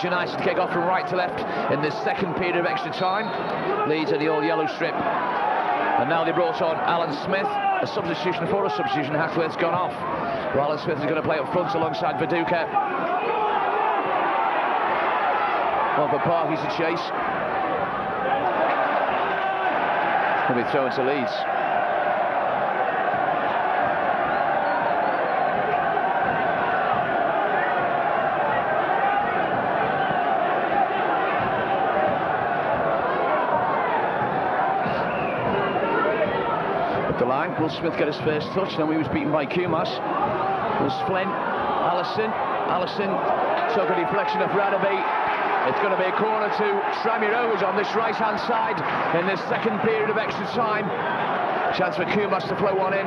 United to kick off from right to left in this second period of extra time. Leeds at the old yellow strip, and now they brought on Alan Smith. A substitution for a substitution. Hackworth's gone off. Well, Alan Smith is going to play up front alongside Viduka. One for Parky's to chase. He'll be thrown to Leeds. Will Smith get his first touch? Then he was beaten by Kumas. There's Flynn, Allison took a deflection of Radaby. It's going to be a corner to Tranmere Rovers on this right hand side in this second period of extra time. Chance for Kumas to flow one in.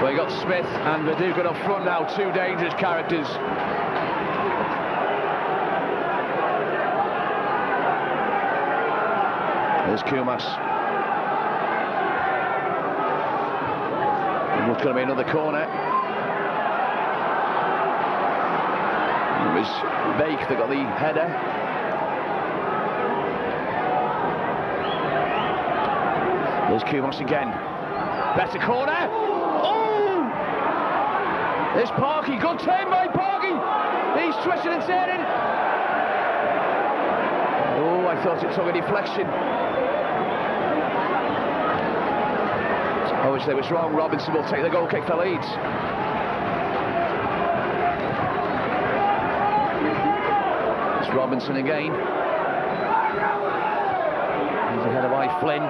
Well, you got Smith and Viduka up front now, two dangerous characters. There's Kumas. It's going to be another corner. It was Bake that got the header. There's Kumas again. Better corner. Oh! There's Parky. Good turn by Parky. He's twisting and turning. Oh, I thought it took a deflection. Obviously it was wrong. Robinson will take the goal kick for Leeds. It's Robinson again. He's ahead of Flynn.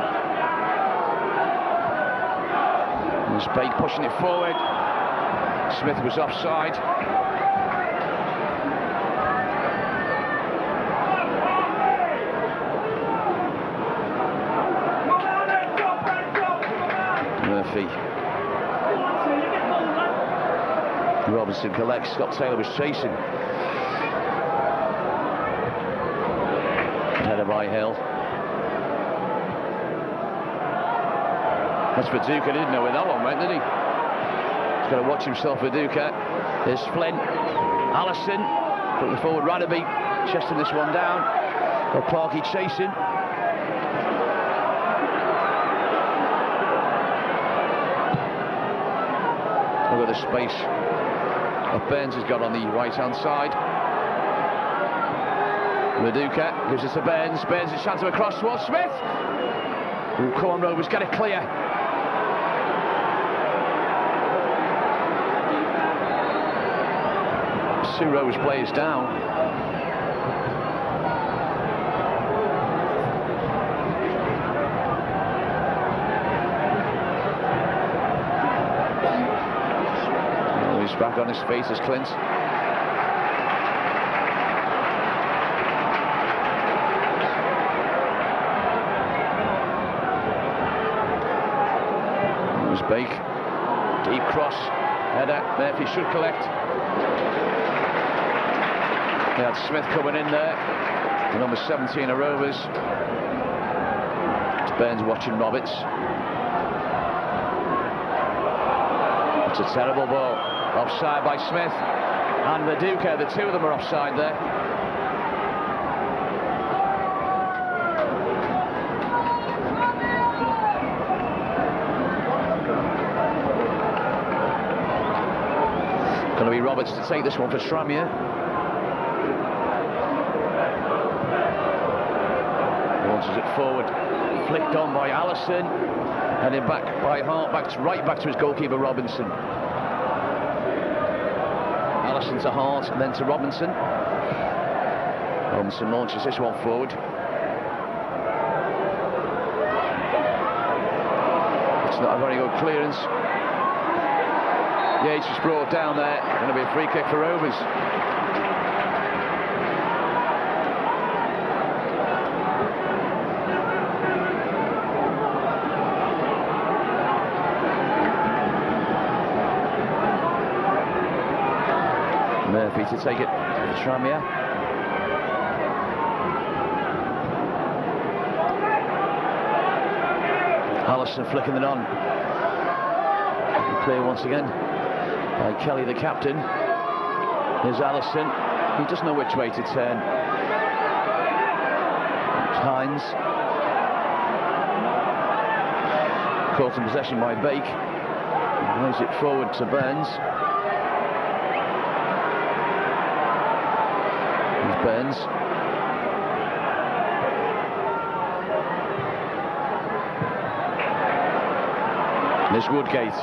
There's Bake pushing it forward. Smith was offside. Robinson collects. Scott Taylor was chasing. Header by Hill. That's Viduka. Didn't know where that one went, did he? He's got to watch himself, Viduka. There's Flynn. Allison putting forward. Radaby chesting this one down. Got Parky chasing. Look at the space that Burns has got on the right hand side. Viduka gives it to Burns. Burns a chance of a cross towards Smith. Ooh, come on, Rovers, get it clear. Two Rovers players down. Oh, he's back on his feet as Clint. There's Bake. Deep cross. Header. Murphy should collect. They had Smith coming in there, the number 17 of Rovers. It's Burns watching Roberts. It's a terrible ball. Offside by Smith and Viduka. The two of them are offside there. Going to be Roberts to take this one for Tranmere. Launches it forward, flicked on by Allison, and then back by Hart, right back to his goalkeeper Robinson. Allison to Hart, and then to Robinson. Robinson launches this one forward. It's not a very good clearance. Yates was brought down there. Going to be a free kick for Rovers. Murphy to take it for Tranmere. Allison flicking it on. Clear once again by Kelly, the captain. Here's Allison. He doesn't know which way to turn. It's Hines. Caught in possession by Bake. Moves it forward to Burns. Burns. There's Woodgate.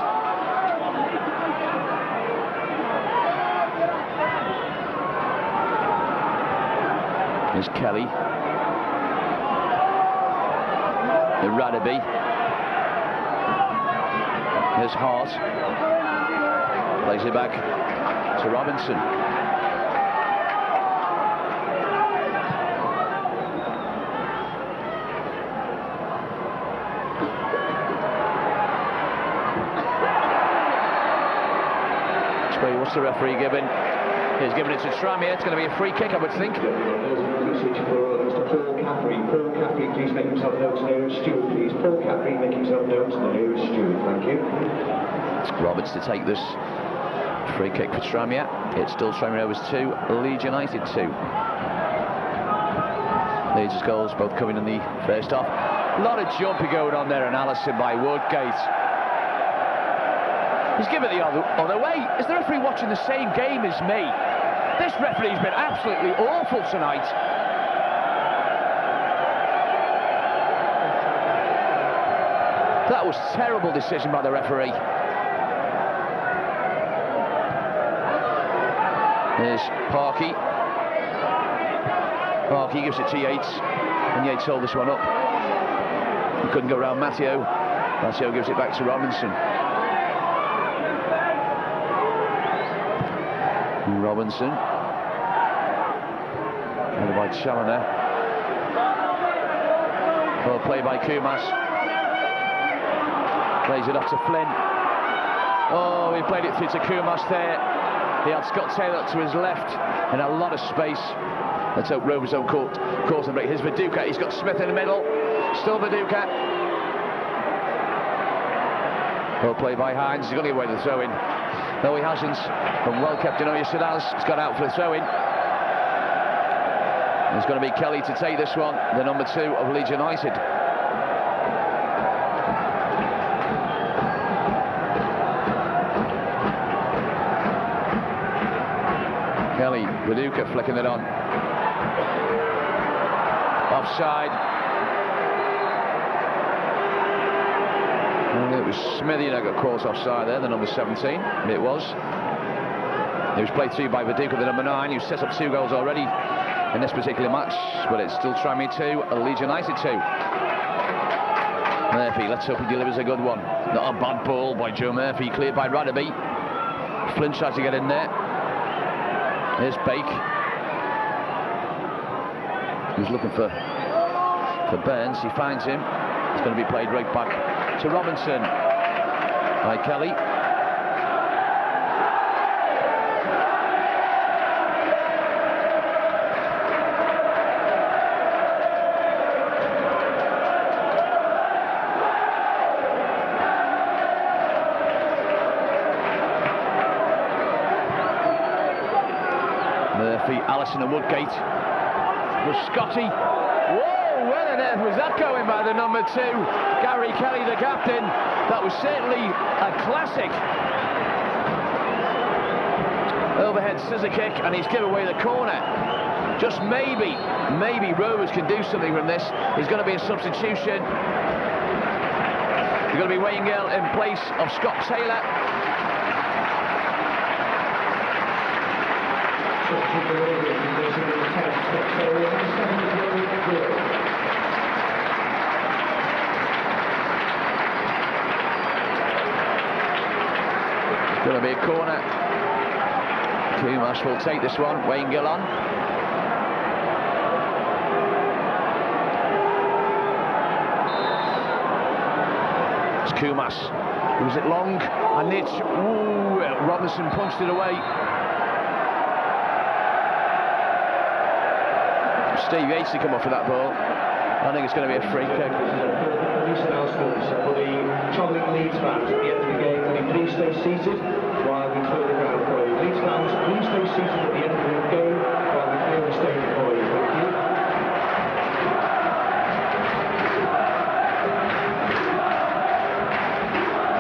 There's Kelly. The Radaby. There's Hart. Plays it back to Robinson. What's the referee giving? He's giving it to Tranmere. It's going to be a free kick, I would think. Message for Mr. Paul Caffrey. Paul Caffrey, please make himself known to the nearest steward, please. Paul Caffrey, make himself known to the nearest steward. Thank you. Roberts to take this free kick for Tranmere. It's still Tranmere Rovers 2, Leeds United 2. Leeds' goals both coming in the first half. A lot of jumping going on there, and Allison by Woodgate. He's given the other way. Is the referee watching the same game as me? This referee's been absolutely awful tonight. That was a terrible decision by the referee. There's Parkey. Parkey gives it to Yates, and Yates held this one up. He couldn't go around Matteo. Matteo gives it back to Robinson. Robinson. Headed by Challoner. Well played by Kumas. Plays it off to Flynn. Oh, he played it through to Kumas there. He had Scott Taylor to his left and a lot of space. Let's hope Rovers don't caught and break. Here's Viduka. He's got Smith in the middle. Still Viduka. Well played by Hines. He's going to give away the throw-in. No, he hasn't. And well kept, yes it has. It's got out for the throw-in. There's going to be Kelly to take this one, the number 2 of Leeds United. Kelly, Viduka flicking it on. Offside. was Smithy that got caught offside there, the number 17. It was. It was played through by Viduka, the number 9, who set up 2 goals already in this particular match, but it's still Tranmere 2, Leeds United 2. Murphy, let's hope he delivers a good one. Not a bad ball by Joe Murphy, cleared by Radaby. Flynn tries to get in there. Here's Bake. He's looking for Burns, he finds him. It's going to be played right back to Robinson by Kelly. Murphy, Allison and Woodgate. Was Scotty. Whoa, where on earth was that going by the number 2? Gary Kelly, the captain. That was certainly a classic. Overhead scissor kick, and he's given away the corner. Just maybe Rovers can do something from this. There's going to be a substitution. There's going to be Wayne Gill in place of Scott Taylor. It's going to be a corner. Kumas will take this one. Wayne Gill on. It's Kumas. Was it long? And it's... Ooh, Robinson punched it away. Steve Yates to come off for that ball. I think it's going to be a free kick. Police announcements for the travelling Leeds fans at the end of the game. Will you please stay seated while we clear the ground for you? Leeds fans, please stay seated at the end of the game while we clear the stadium for you. Thank you.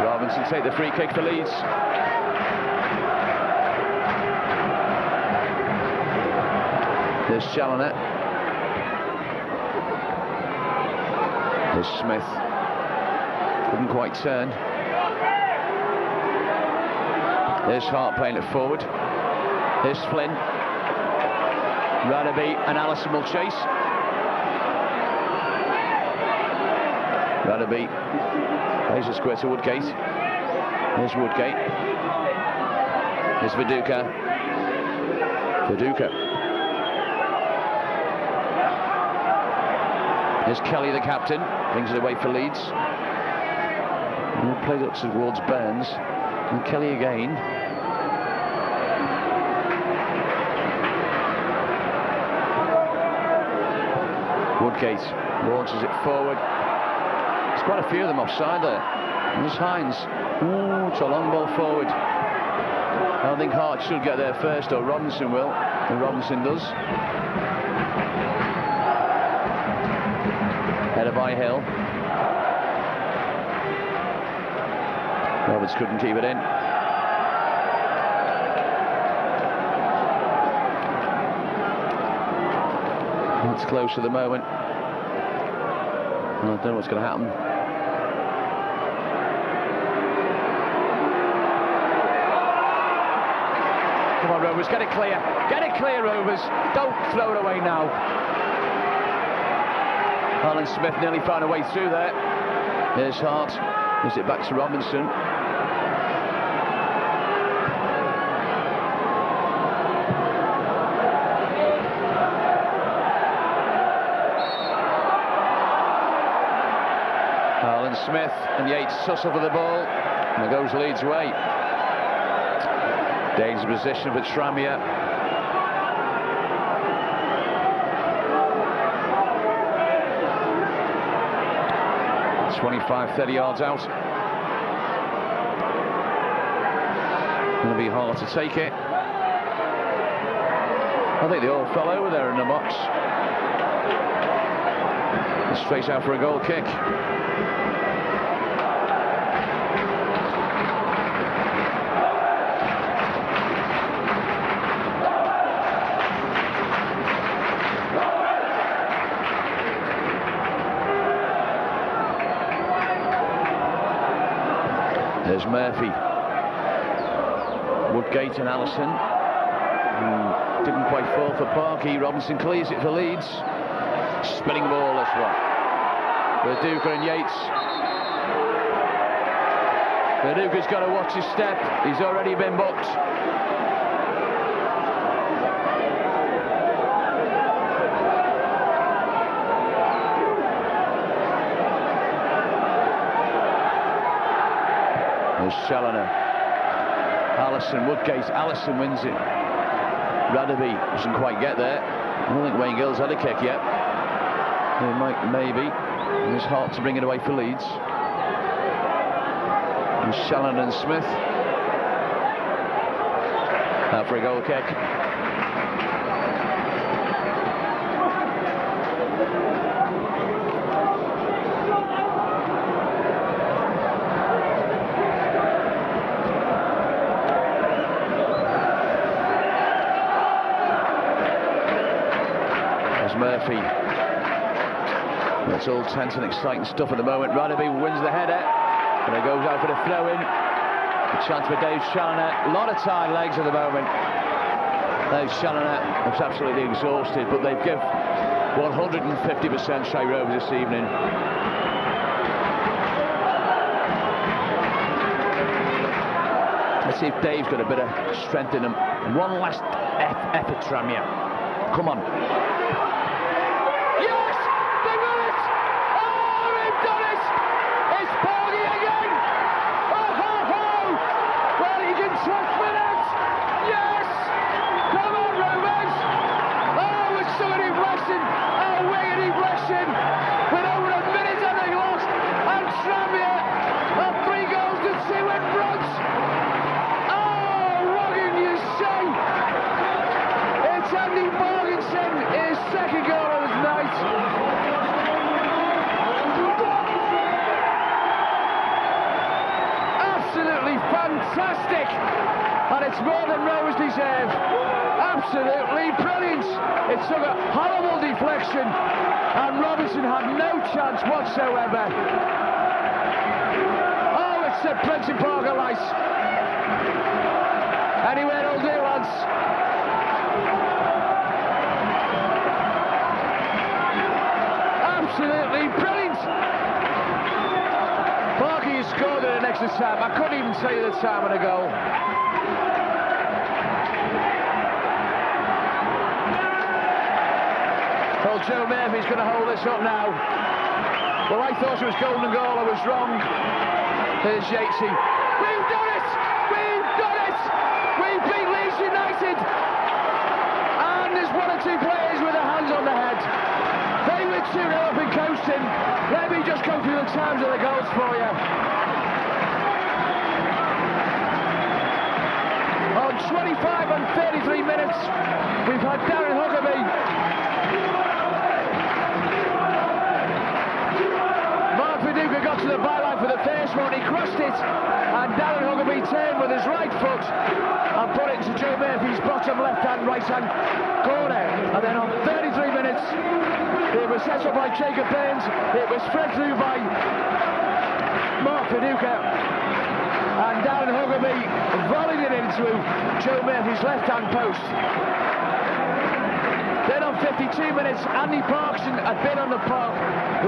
Robinson take the free kick for Leeds. There's Challoner. There's Smith. Couldn't quite turn. There's Hart playing it forward. There's Flynn. Radaby and Allison will chase. Radaby plays a square to Woodgate. There's Woodgate. There's Viduka. There's Kelly, the captain, brings it away for Leeds. And played up towards Burns. And Kelly again. Woodgate launches it forward. There's quite a few of them offside there. And there's Hines. Ooh, it's a long ball forward. I think Hart should get there first, or Robinson will. And Robinson does. Header by Hill. Roberts couldn't keep it in. It's close at the moment. I don't know what's going to happen. Come on, Rovers, get it clear. Get it clear, Rovers. Don't throw it away now. Alan Smith nearly found a way through there. Here's Hart. Gives it back to Robinson. Alan Smith and Yates tussle for the ball. And it goes Leeds' way. Dangerous position for Tranmere. 25-30 yards out. Going to be hard to take it. I think they all fell over there in the box. Straight out for a goal kick. There's Murphy, Woodgate and Allison, who didn't quite fall for Parky. Robinson clears it for Leeds. Spinning ball, this one. Verduka and Yates. Verduka's got to watch his step. He's already been booked. There's Challoner. Allison, Woodgate. Allison wins it. Radaby doesn't quite get there. I don't think Wayne Gill's had a kick yet. He might, maybe. And it's hard to bring it away for Leeds. And Challoner and Smith. Out for a goal kick. Murphy. It's all tense and exciting stuff at the moment. Radaby wins the header, and it goes out for the throw-in. A chance for Dave Challoner. A lot of tired legs at the moment. Dave Challoner is absolutely exhausted, but they've given 150% Tranmere Rovers this evening. Let's see if Dave's got a bit of strength in him. One last effort, Tranmere. Come on. Fantastic, and it's more than Rovers deserve. Absolutely brilliant. It took a horrible deflection, and Robinson had no chance whatsoever. Oh, it's the Prince of Parker light. Anywhere will do, lads. Absolutely brilliant. Parky has scored at an extra time. I couldn't even tell you the time of the goal. Well, Joe Murphy's going to hold this up now. Well, I thought it was golden goal. I was wrong. Here's Yatesy. We've done it! We've done it! We've beat Leeds United! And there's one or two players with their hands on the head. They were 2-0 up and coasting. Let me just go through the times of the goals for you. On 25 and 33 minutes, we've had Darren Huckabee. Mark Verduka got to the byline for the first one. He crossed it, and Darren Huckabee turned with his right foot and put it into Joe Murphy's bottom left-hand, right-hand corner. And then on 33 minutes, it was set up by Jacob Burns. It was spread through by Mark Verduka, and Darren Huckabee volleyed it into Joe Murphy's left-hand post. Then on 52 minutes, Andy Parkinson had been on the park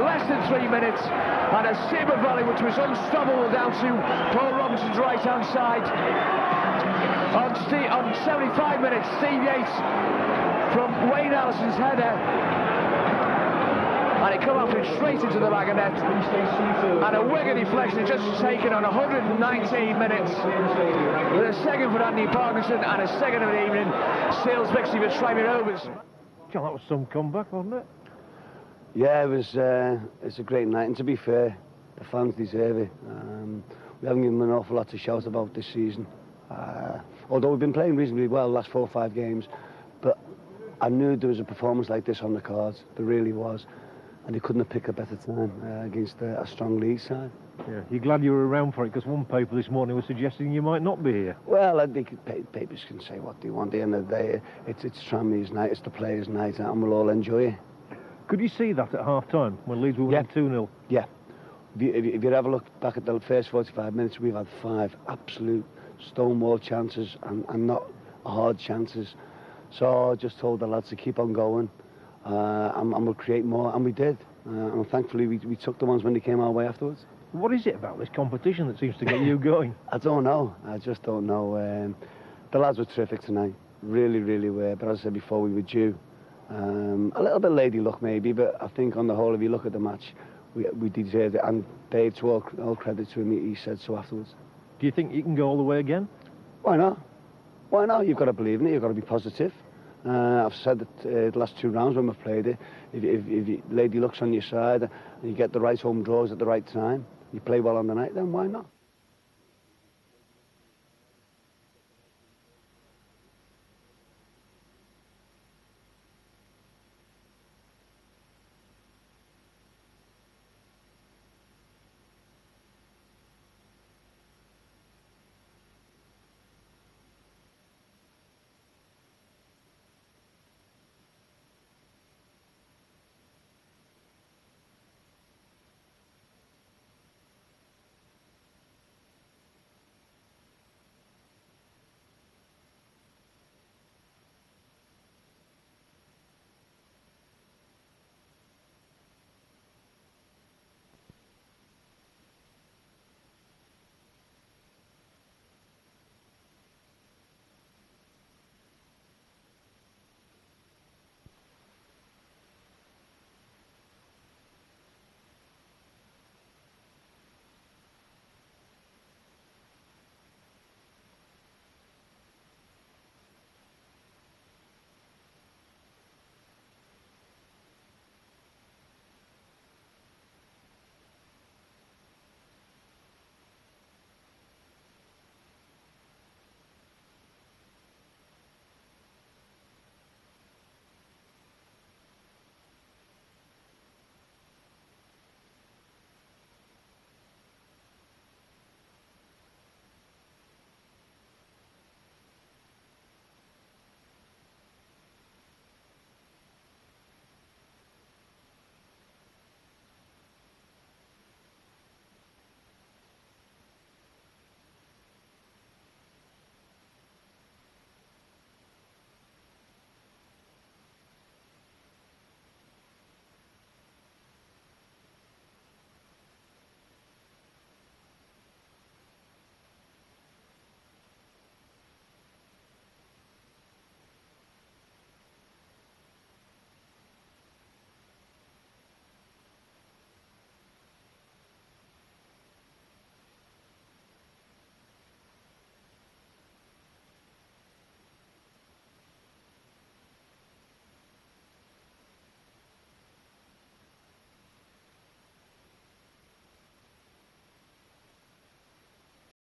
less than 3 minutes, and a super volley which was unstoppable down to Paul Robinson's right-hand side. On 75 minutes, Steve Yates from Wayne Allison's header, and it come off him straight into the bag of net. And a wicked deflection just taken on 119 minutes. With a second for Andy Parkinson and a second of the evening. Seals victory for Tranmere Rovers. John, that was some comeback, wasn't it? Yeah, it was. It's a great night, and to be fair, the fans deserve it. We haven't given them an awful lot to shout about this season. Although we've been playing reasonably well the last 4 or 5 games, but I knew there was a performance like this on the cards. There really was. And they couldn't have picked a better time against a strong Leeds side. Yeah, you're glad you were around for it, because one paper this morning was suggesting you might not be here. Well, I think papers can say what they want. At the end of the day, it's Tranmere's night, it's the players' night, and we'll all enjoy it. Could you see that at half-time, when Leeds were winning 2-0? Yeah. if you ever look back at the first 45 minutes, we've had 5 absolute stonewall chances and not hard chances. So I just told the lads to keep on going and we'll create more, and we did. And thankfully we took the ones when they came our way afterwards. What is it about this competition that seems to get you going? I don't know. I just don't know. The lads were terrific tonight. Really, really were. But as I said before, we were due. A little bit lady luck maybe, but I think on the whole, if you look at the match, we deserved it. And Dave, to all credit to him, he said so afterwards. Do you think you can go all the way again? Why not? Why not? You've got to believe in it. You've got to be positive. I've said that the last 2 rounds when we've played it, if lady luck's on your side and you get the right home draws at the right time, you play well on the night, then why not?